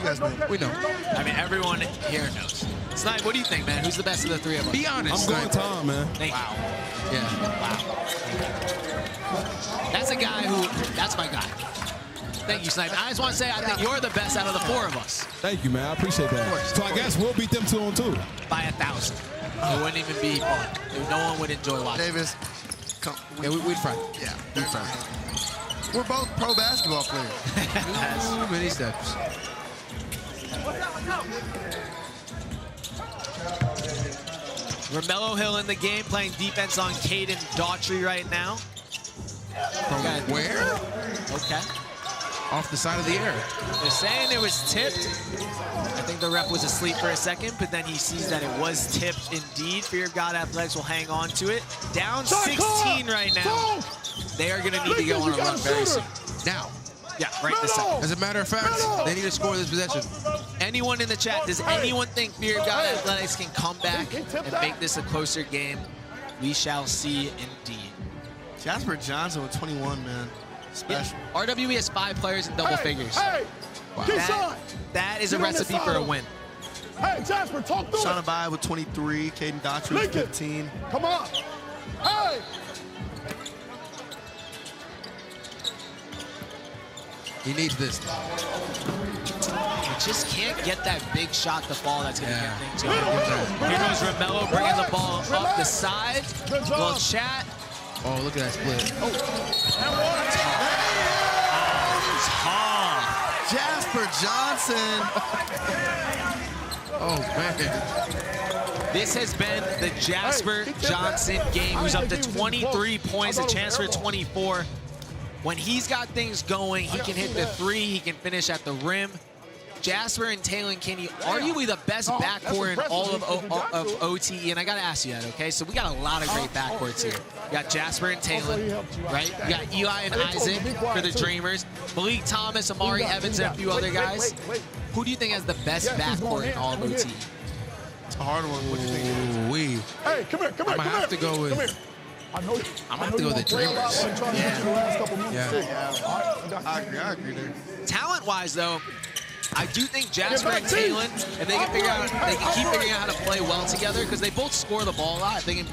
We know. I mean, everyone here knows. Snipe, what do you think, man? Who's the best of the three of us? Be honest. I'm going Tom, man. Thank you. Yeah. Wow. That's a guy who, that's my guy. Thank you, Snipe. I just want to say I think you're the best out of the four of us. Thank you, man. I appreciate that. So I guess we'll beat them 2-on-2. By 1,000. It wouldn't even be fun. No one would enjoy watching. Davis, come. Yeah, we'd fight. Yeah, we'd fight. We're both pro basketball players. Too many steps. Romello Hill in the game, playing defense on Caden Daughtry right now. From where? Okay. Off the side of the air. They're saying it was tipped. I think the ref was asleep for a second, but then he sees that it was tipped indeed. Fear of God Athletics will hang on to it. Down 16 right now. They are going to need to go on a run very soon. Now. Yeah, right this second. As a matter of fact, they need to score this possession. Anyone in the chat, does anyone think Fear of God Athletics can come back and make this a closer game? We shall see indeed. Jasper Johnson with 21, man. Special. Yeah. RWE has 5 players in double figures. Wow. That is a recipe for a win. Hey, Jasper, talk through SHON ABAEV with 23, Caden Daughtry with 15. Come on. Hey! He needs this. He just can't get that big shot to fall that's going to get things going. Here goes Romello bringing the ball up the side. Little chat. Oh, look at that split. Oh. Tall. Jasper Johnson. Oh, man. This has been the Jasper Johnson game, who's up to 23 points, a chance for 24. When he's got things going, he can hit the three, he can finish at the rim. Jasper and Talon Kinney, arguably the best backcourt in all of OTE, and I gotta ask you that, okay? So we got a lot of great backcourts here. We got Jasper and Talon, right? We got Eli and Isaac for the Dreamers, Malik Thomas, Amari Evans, and a few other guys. Who do you think has the best backcourt in all of OTE? It's a hard one. What do you think? Hey, come here. I'm gonna have to go with. I'm gonna have to go with the Dreamers. Yeah. I agree there. Talent-wise, though, I do think Jasper and Talon, if they can figure out, they can keep figuring out how to play well together, because they both score the ball a lot. If they can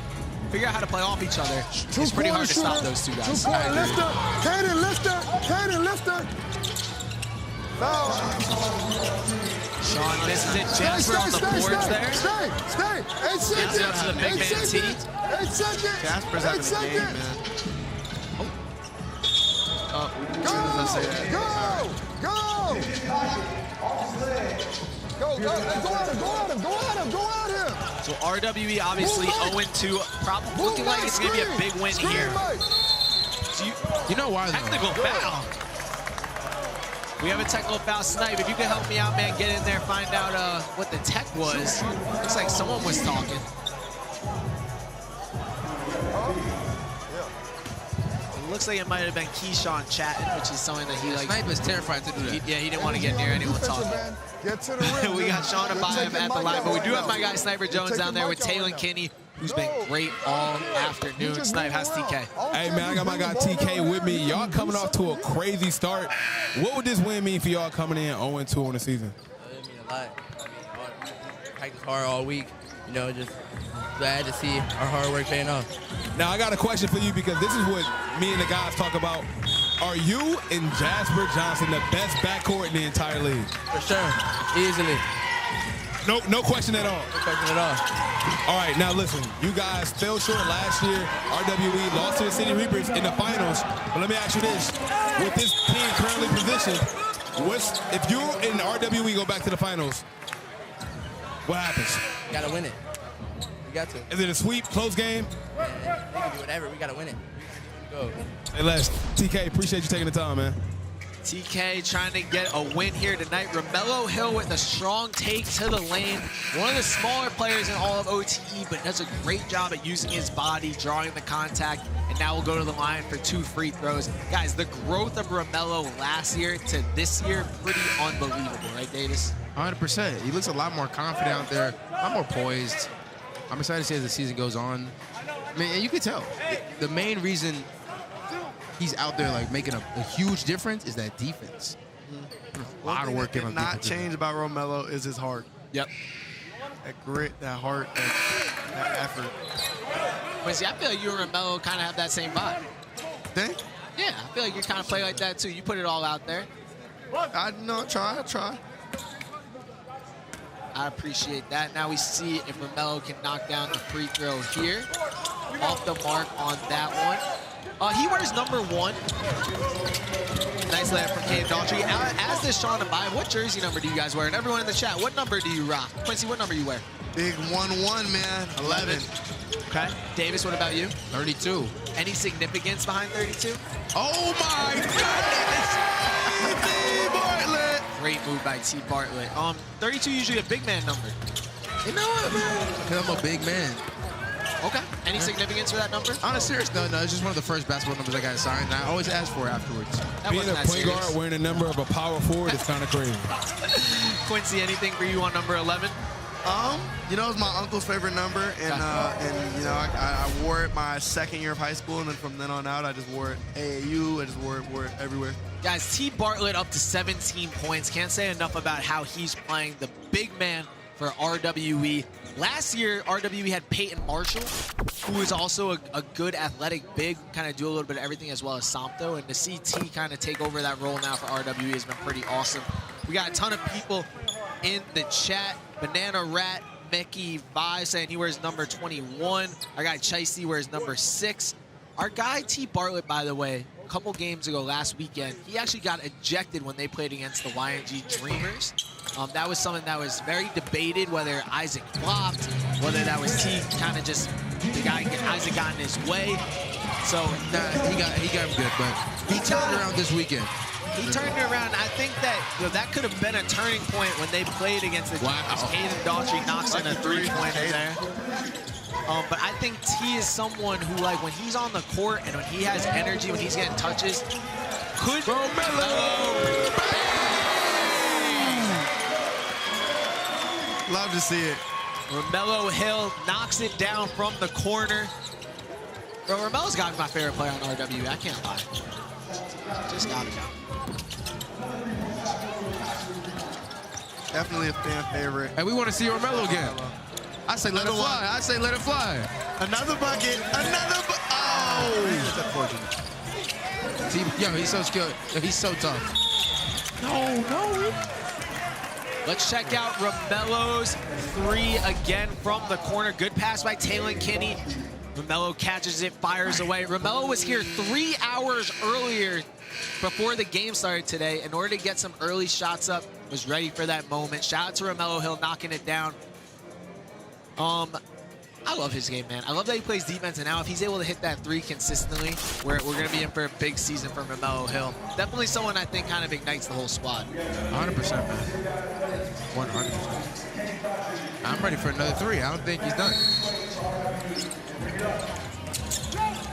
figure out how to play off each other, it's pretty hard to stop those two guys. Caden Lifter. Foul. Sean misses it. Jasper on the boards there. Stay. 8 seconds. Up to the big man T. 8 seconds. Jasper's having a game, man. Go at him. So RWE obviously 0-2, probably looking like it's going to be a big win here. So you know why, though? Technical foul. We have a technical foul. Snipe, if you can help me out, man, get in there, find out what the tech was. Looks like someone was talking. It looks like it might have been Keyshawn chatting, which is something that he like. Snipe is terrified to do that. Yeah, he didn't want to get near anyone talking. Get to the rim. We got SHON ABAEV at the line, but we do have my guy Sniper Jones down there with Taylor Kinney, who's been great all afternoon. Snipe, how's TK? Hey, man, I got my guy TK with me. Y'all coming off to a crazy start. What would this win mean for y'all coming in 0-2 on the season? It mean a lot. I mean, practice hard all week. You know, just glad to see our hard work paying off. Now, I got a question for you because this is what me and the guys talk about. Are you and Jasper Johnson the best backcourt in the entire league? For sure. Easily. No question at all. No question at all. All right, now listen. You guys fell short last year. RWE lost to the City Reapers in the finals. But let me ask you this. With this team currently positioned, if you and RWE go back to the finals, what happens? We got to win it. We got to. Is it a sweep, close game? We can do whatever. We got to win it. Go. Hey, Les, TK, appreciate you taking the time, man. TK trying to get a win here tonight. Romello Hill with a strong take to the lane. One of the smaller players in all of OTE, but does a great job at using his body, drawing the contact, and now we'll go to the line for 2 free throws. Guys, the growth of Romello last year to this year, pretty unbelievable, right, Davis? 100%. He looks a lot more confident out there, a lot more poised. I'm excited to see as the season goes on. I mean, and you can tell. The main reason he's out there like making a huge difference is that defense. A lot of work that did not change about Romello is his heart. Yep. That grit, that heart, that effort. But see, I feel like you and Romello kind of have that same vibe. Think? Yeah, I feel like you kind of play like that too. You put it all out there. I try. I appreciate that. Now we see if Romello can knock down the free throw here. Off the mark on that one. He wears number 1. Nice layup from Cade Daughtry. As does SHON ABAEV. What jersey number do you guys wear? And everyone in the chat, what number do you rock? Quincy, what number you wear? Big 1-1, man. 11. Okay. Davis, what about you? 32. Any significance behind 32? Oh my goodness! T. Bartlett. Great move by T. Bartlett. 32 usually a big man number. You know what, man? Because I'm a big man. Okay. Any significance for that number? On a serious note, no, it's just one of the first basketball numbers I got assigned, and I always ask for it afterwards. Being a point guard wearing a number of a power forward is kind of crazy. Quincy, anything for you on number 11? You know, it's my uncle's favorite number, and you know, I wore it my second year of high school, and then from then on out, I just wore it AAU. I just wore it everywhere. Guys, T. Bartlett up to 17 points. Can't say enough about how he's playing the big man for RWE. Last year, RWE had Peyton Marshall, who is also a good athletic big, kind of do a little bit of everything as well as Samto. And to see T kind of take over that role now for RWE has been pretty awesome. We got a ton of people in the chat. Banana Rat, Mickey Vi saying he wears number 21. Our guy Chicey wears number 6. Our guy T. Bartlett, by the way, a couple games ago last weekend, he actually got ejected when they played against the YNG Dreamerz. That was something that was very debated, whether Isaac flopped, whether that was T kind of just, Isaac got in his way. So he got him good, but he turned around this weekend. He turned it around. I think that that could have been a turning point when they played against the Dreamers. Caden Daughtry knocks in a 3-pointer there. But I think T is someone who, like, when he's on the court and when he has energy, when he's getting touches, could... Love to see it. Romello Hill knocks it down from the corner. Bro, Romello's got to be my favorite player on RWE. I can't lie. Just got to be. Definitely a fan favorite. And we want to see Romello again. I say let it fly. I say let it fly. Another bucket. Oh! That's unfortunate. Yo, he's so skilled. Yo, he's so tough. No. Let's check out Romello's 3 again from the corner. Good pass by Taylor Kinney. Romello catches it, fires away. Romello was here 3 hours earlier before the game started today in order to get some early shots up, was ready for that moment. Shout out to Romello Hill knocking it down. I love his game, man. I love that he plays defense, and now if he's able to hit that 3 consistently, we're going to be in for a big season from Romello Hill. Definitely someone I think kind of ignites the whole squad. 100%, man. 100%. I'm ready for another 3. I don't think he's done.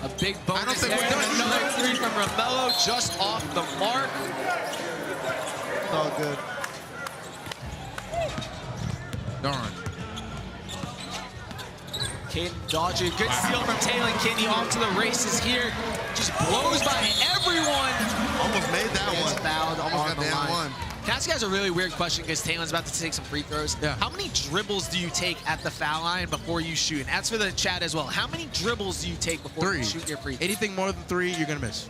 A big bonus. I don't think we're done. Another 3 from Romello, just off the mark. All good. Darn. Caden dodging. Good steal from Taylor Kinney. Off to the races here. Just blows by everyone. Almost made that one. Fouled. Almost got the damn line. one. Can I ask you guys a really weird question because Taylor's about to take some free throws? Yeah. How many dribbles do you take at the foul line before you shoot? And that's for the chat as well. How many dribbles do you take before you shoot your free throw? Anything more than 3, you're going to miss.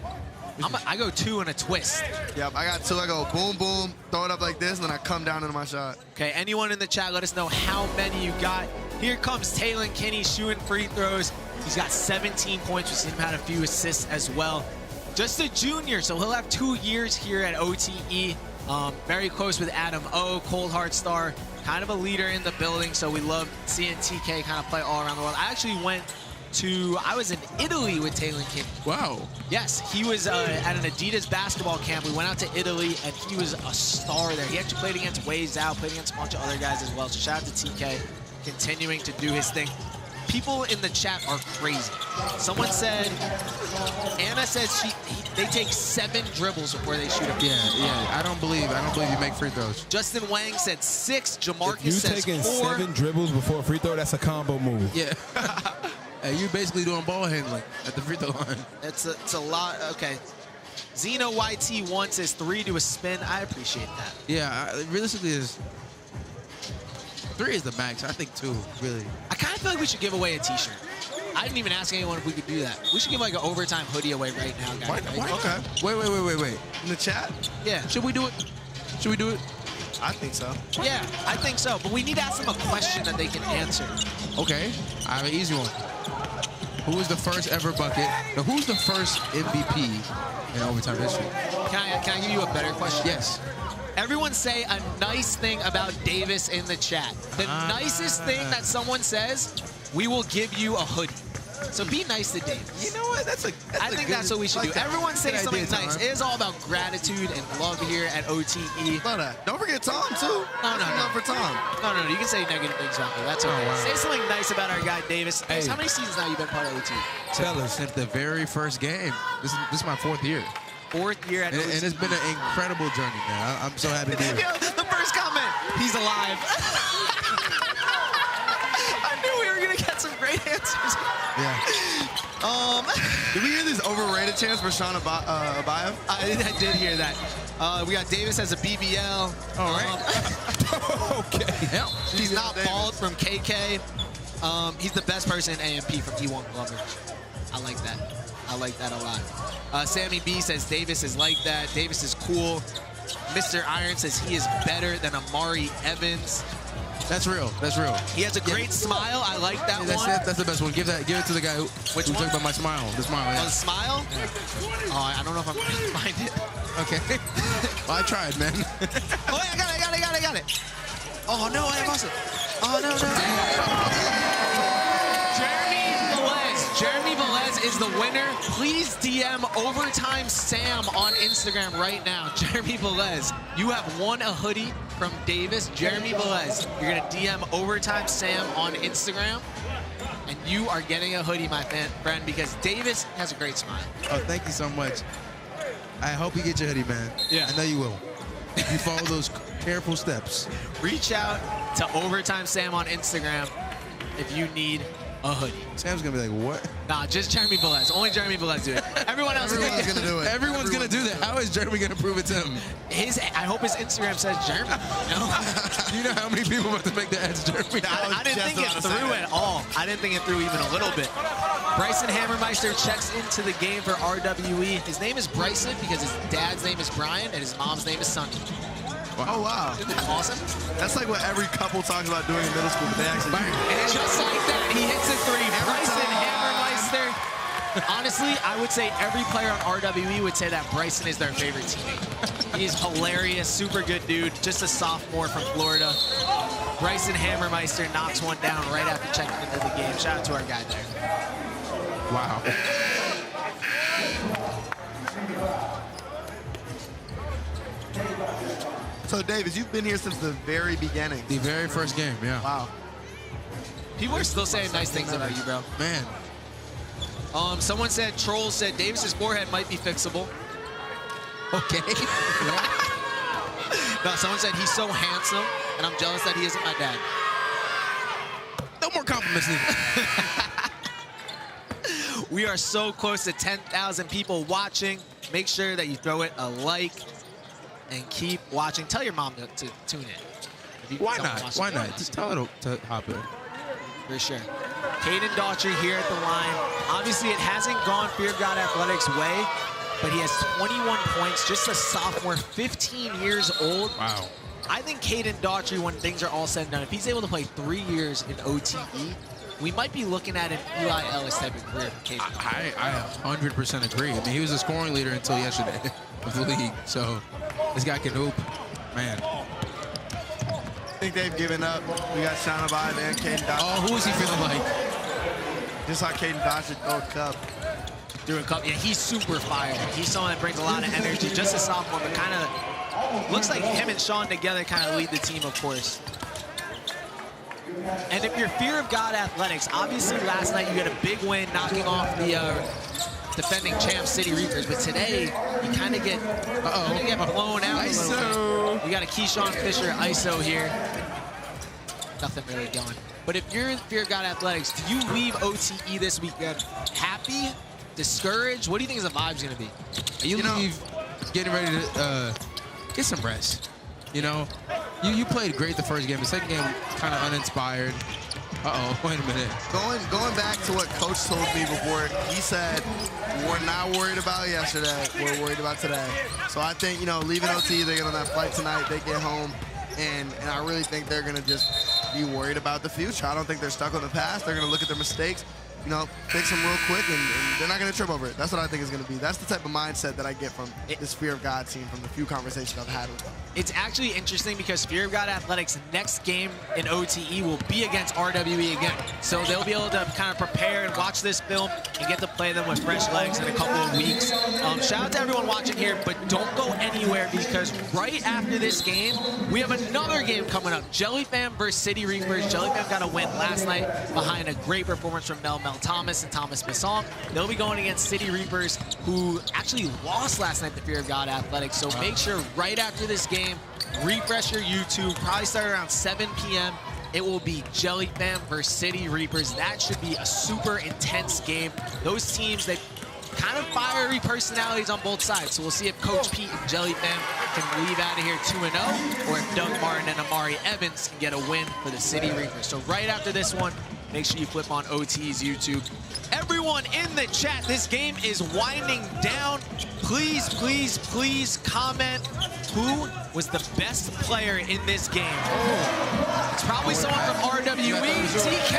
I go 2 and a twist. Yep, I got 2. I go boom, boom, throw it up like this, and then I come down into my shot. Okay, anyone in the chat, let us know how many you got. Here comes Taylor Kinney shooting free throws. He's got 17 points. We've seen him had a few assists as well. Just a junior, so he'll have 2 years here at OTE. Very close with Adam O, Cold Hard Star, kind of a leader in the building, so we love seeing TK kind of play all around the world. I actually I was in Italy with Taylor Kinney. Wow. Yes, he was at an Adidas basketball camp. We went out to Italy, and he was a star there. He actually played against Waze Out, played against a bunch of other guys as well. So shout out to TK, continuing to do his thing. People in the chat are crazy. Someone said, Anna says they take 7 dribbles before they shoot a free throw. Yeah. I don't believe you make free throws. Justin Wang said 6. Jamarcus If you says taking 4. 7 dribbles before a free throw, that's a combo move. Yeah. Hey, you're basically doing ball handling at the free throw line. It's a lot. Okay. Zeno YT1 says 3 to a spin. I appreciate that. Yeah, realistically is 3 is the max. I think 2, really. I kind of feel like we should give away a t-shirt. I didn't even ask anyone if we could do that. We should give like an overtime hoodie away right now, guys. Why? Okay. Wait. In the chat? Yeah. Should we do it? Should we do it? I think so. Yeah, I think so. But we need to ask them a question that they can answer. Okay. I have an easy one. Who was the first ever bucket? Now, who's the first MVP in overtime history? Can I give you a better question? Yes. Everyone say a nice thing about Davis in the chat. The nicest thing that someone says, we will give you a hoodie. So be nice to Davis. You know what? I think that's what we should do. Everyone say something nice. It is all about gratitude and love here at OTE. Don't forget Tom, too. No. Love for Tom. No. You can say negative things about me. That's okay. Say something nice about our guy, Davis. Hey. How many seasons now you been part of OTE? Tell us. Since the very first game. This is my 4th year. 4th year at OTE. And it's been an incredible journey, man. I'm so happy to be here. The first comment, he's alive. I knew we were going to get some great answers. Yeah. Did we hear this overrated chance for SHON ABAEV? I did hear that. We got Davis as a BBL. All right. Okay. Yep. He's not bald from KK. He's the best person in AMP from E1 Glover. I like that. I like that a lot. Sammy B says Davis is like that. Davis is cool. Mr. Iron says he is better than Amari Evans. That's real. That's real. He has a great smile. I like that one. That's the best one. Give it to the guy who talked about my smile. The smile. Yeah. Oh, the smile? Yeah. Oh, I don't know if I'm going to find it. Okay. Well, I tried, man. Oh, I got it. Oh, no, I lost it. Oh, no. Jeremy Velez is the winner. Please DM Overtime Sam on Instagram right now. Jeremy Velez, you have won a hoodie from Davis. Jeremy Velez, you're going to DM Overtime Sam on Instagram, and you are getting a hoodie, my friend, because Davis has a great smile. Oh, thank you so much. I hope you get your hoodie, man. Yeah. I know you will. You follow those careful steps. Reach out to Overtime Sam on Instagram if you need a hoodie. Sam's gonna be like, what? Nah, just Jeremy Velez. Only Jeremy Velez do it. Everyone else is gonna do it. Everyone's gonna do that. How is Jeremy gonna prove it's him? I hope his Instagram says Jeremy. Do you know how many people have to make the ads Jeremy? I didn't think it through at all. I didn't think it through even a little bit. Bryson Hammermeister checks into the game for RWE. His name is Bryson because his dad's name is Brian and his mom's name is Sunny. Wow. Oh, wow. Isn't that awesome? That's like what every couple talks about doing in middle school, but they actually do. And just like that, he hits a 3. Bryson Hammermeister Honestly, I would say every player on RWE would say that Bryson is their favorite teammate. He's hilarious, super good dude, just a sophomore from Florida. Bryson Hammermeister knocks one down right after checking into the game. Shout out to our guy there. Wow. So, Davis, you've been here since the very beginning. The very first game, yeah. Wow. People are still saying nice things about you, bro. Man. Someone said, Troll said, Davis's forehead might be fixable. Okay. No, someone said he's so handsome, and I'm jealous that he isn't my dad. No more compliments. We are so close to 10,000 people watching. Make sure that you throw it a like and keep watching. Tell your mom to tune in. Why not? Why not? Just tell her to hop in. For sure. Caden Daughtry here at the line. Obviously, it hasn't gone Fear of God Athletics' way, but he has 21 points, just a sophomore, 15 years old. Wow. I think Caden Daughtry, when things are all said and done, if he's able to play 3 years in OTE, we might be looking at an Eli Ellis type of career for Caden. I 100% agree. I mean, he was a scoring leader until yesterday of the league, so this guy can hoop. Man. I think they've given up. We got SHON ABAEV and Caden Daughtry. Oh, who is he feeling like? Just like Caden Daughtry throw a cup. Through a cup. Yeah, he's super fire. He's someone that brings a lot of energy. Just a sophomore, but kind of looks like him and Sean together kind of lead the team, of course. And if you're Fear of God Athletics, obviously last night you got a big win knocking off the defending champ City Reapers, but today you kind of get blown out a little bit. You got a Keyshawn Fisher ISO here. Nothing really going. But if you're Fear of God Athletics, do you leave OTE this weekend happy, discouraged? What do you think is the vibes going to be? You leave getting ready to get some rest. You know, you played great the first game. The second game, kind of uninspired. Uh-oh, wait a minute. Going back to what Coach told me before, he said, we're not worried about yesterday, we're worried about today. So I think, leaving OT, they get on that flight tonight, they get home, and I really think they're going to just be worried about the future. I don't think they're stuck on the past. They're going to look at their mistakes, fix them real quick, and they're not going to trip over it. That's what I think is going to be. That's the type of mindset that I get from this Fear of God team, from the few conversations I've had with them. It's actually interesting because Fear of God Athletics' next game in OTE will be against RWE again. So they'll be able to kind of prepare and watch this film and get to play them with fresh legs in a couple of weeks. Shout out to everyone watching here, but don't go anywhere because right after this game, we have another game coming up. JellyFam versus City Reapers. JellyFam got a win last night behind a great performance from Mel Thomas and Thomas Bissong. They'll be going against City Reapers, who actually lost last night to Fear of God Athletics. So make sure right after this game, refresh your YouTube, probably start around 7 p.m. It will be JellyFam versus City Reapers. That should be a super intense game. Those teams that kind of fiery personalities on both sides. So we'll see if Coach Pete and JellyFam can leave out of here 2-0, or if Doug Martin and Amari Evans can get a win for the City Reapers. So right after this one, make sure you flip on OT's YouTube. Everyone in the chat, this game is winding down. Please, please, please comment who was the best player in this game. Oh, it's probably someone from RWE. TK!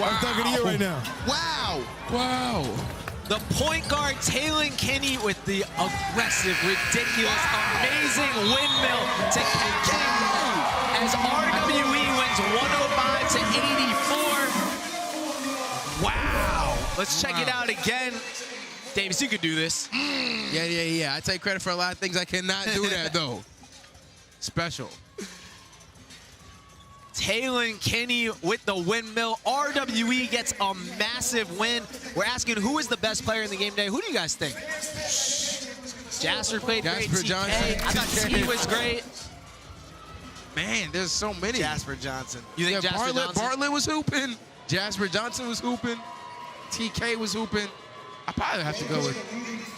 I'm talking to you right now. Wow. Wow. The point guard, Taylon Kinney, with the aggressive, ridiculous, amazing windmill to KK as RWE wins 105-84. Wow. Let's check it out again. Davis, you could do this. Yeah. I take credit for a lot of things. I cannot do that, though. Special. Taylon Kinney with the windmill. RWE gets a massive win. We're asking who is the best player in the game today. Who do you guys think? Jasper played great. Jasper Johnson. I thought T was great. Man, there's so many. Jasper Johnson. You think Jasper Johnson? Bartlett was hooping. Jasper Johnson was hooping. TK was hooping. I probably have to go with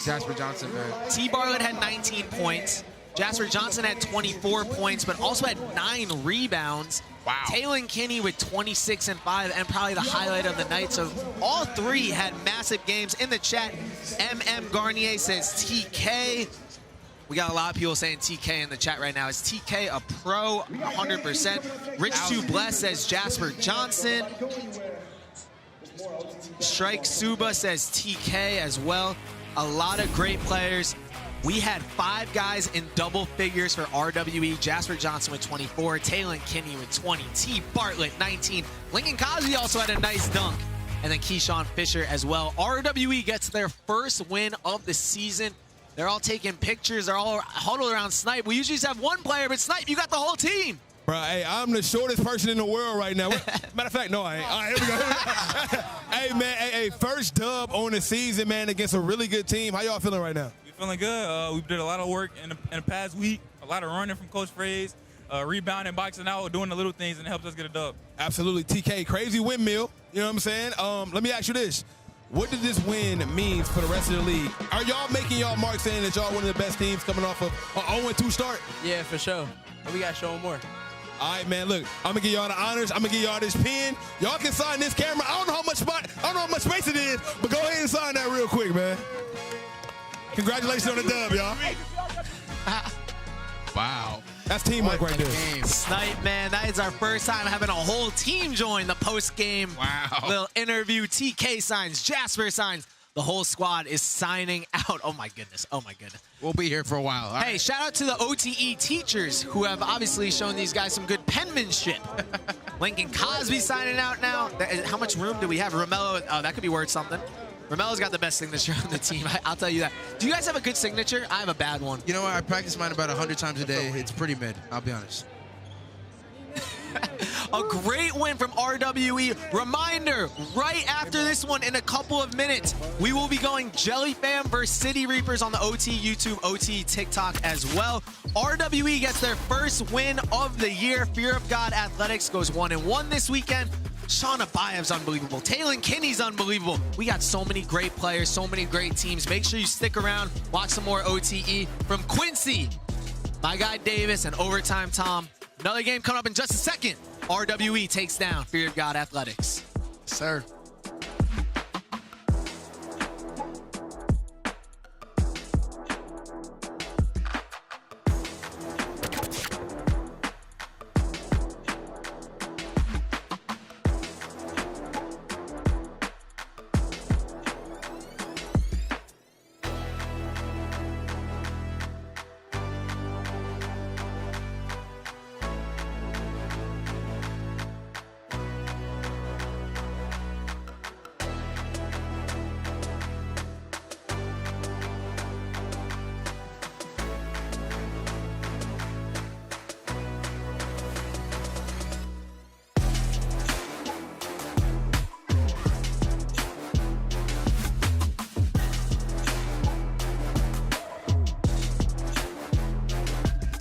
Jasper Johnson, man. T. Bartlett had 19 points. Jasper Johnson had 24 points, but also had 9 rebounds. Wow. Taylor Kinney with 26 and 5, and probably the highlight of the night. So all three had massive games. In the chat, MM Garnier says TK. We got a lot of people saying TK in the chat right now. Is TK a pro? 100%. Rich Dubless says Jasper Johnson. Strike Suba says TK as well. A lot of great players. We had 5 guys in double figures for RWE. Jasper Johnson with 24, Taylor Kinney with 20, T. Bartlett 19. Lincoln Cosby also had a nice dunk. And then Keyshawn Fisher as well. RWE gets their first win of the season. They're all taking pictures. They're all huddled around Snipe. We usually just have one player, but Snipe, you got the whole team. Bro, hey, I'm the shortest person in the world right now. Matter of fact, no, I ain't. All right, here we go. Hey, man, hey, first dub on the season, man, against a really good team. How y'all feeling right now? We feeling good. We did a lot of work in the past week, a lot of running from Coach Fraze, rebounding, boxing out, doing the little things, and it helped us get a dub. Absolutely. TK, crazy windmill. You know what I'm saying? Let me ask you this. What did this win mean for the rest of the league? Are y'all making y'all mark saying that y'all one of the best teams coming off of an 0-2 start? Yeah, for sure. But we got to show them more. All right, man, look, I'm going to give y'all the honors. I'm going to give y'all this pen. Y'all can sign this camera. I don't know how much space it is, but go ahead and sign that real quick, man. Congratulations on the dub, y'all. Wow. That's teamwork right there. Snipe, man, that is our first time having a whole team join the post-game little interview. TK signs, Jasper signs. The whole squad is signing out. Oh, my goodness. Oh, my goodness. We'll be here for a while. Hey, shout out to the OTE teachers who have obviously shown these guys some good penmanship. Lincoln Cosby signing out now. How much room do we have? Romello, oh, that could be worth something. Romello's got the best signature on the team. I'll tell you that. Do you guys have a good signature? I have a bad one. You know what? I practice mine about 100 times a day. It's pretty mid, I'll be honest. A great win from RWE. Reminder, right after this one, in a couple of minutes, we will be going JellyFam versus City Reapers on the OT YouTube, OT TikTok as well. RWE gets their first win of the year. Fear of God Athletics goes 1-1 this weekend. SHON ABAEV's unbelievable. Taylor Kinney's unbelievable. We got so many great players, so many great teams. Make sure you stick around, watch some more OTE from Quincy, my guy Davis, and Overtime Tom. Another game coming up in just a second. RWE takes down Fear of God Athletics. Sir.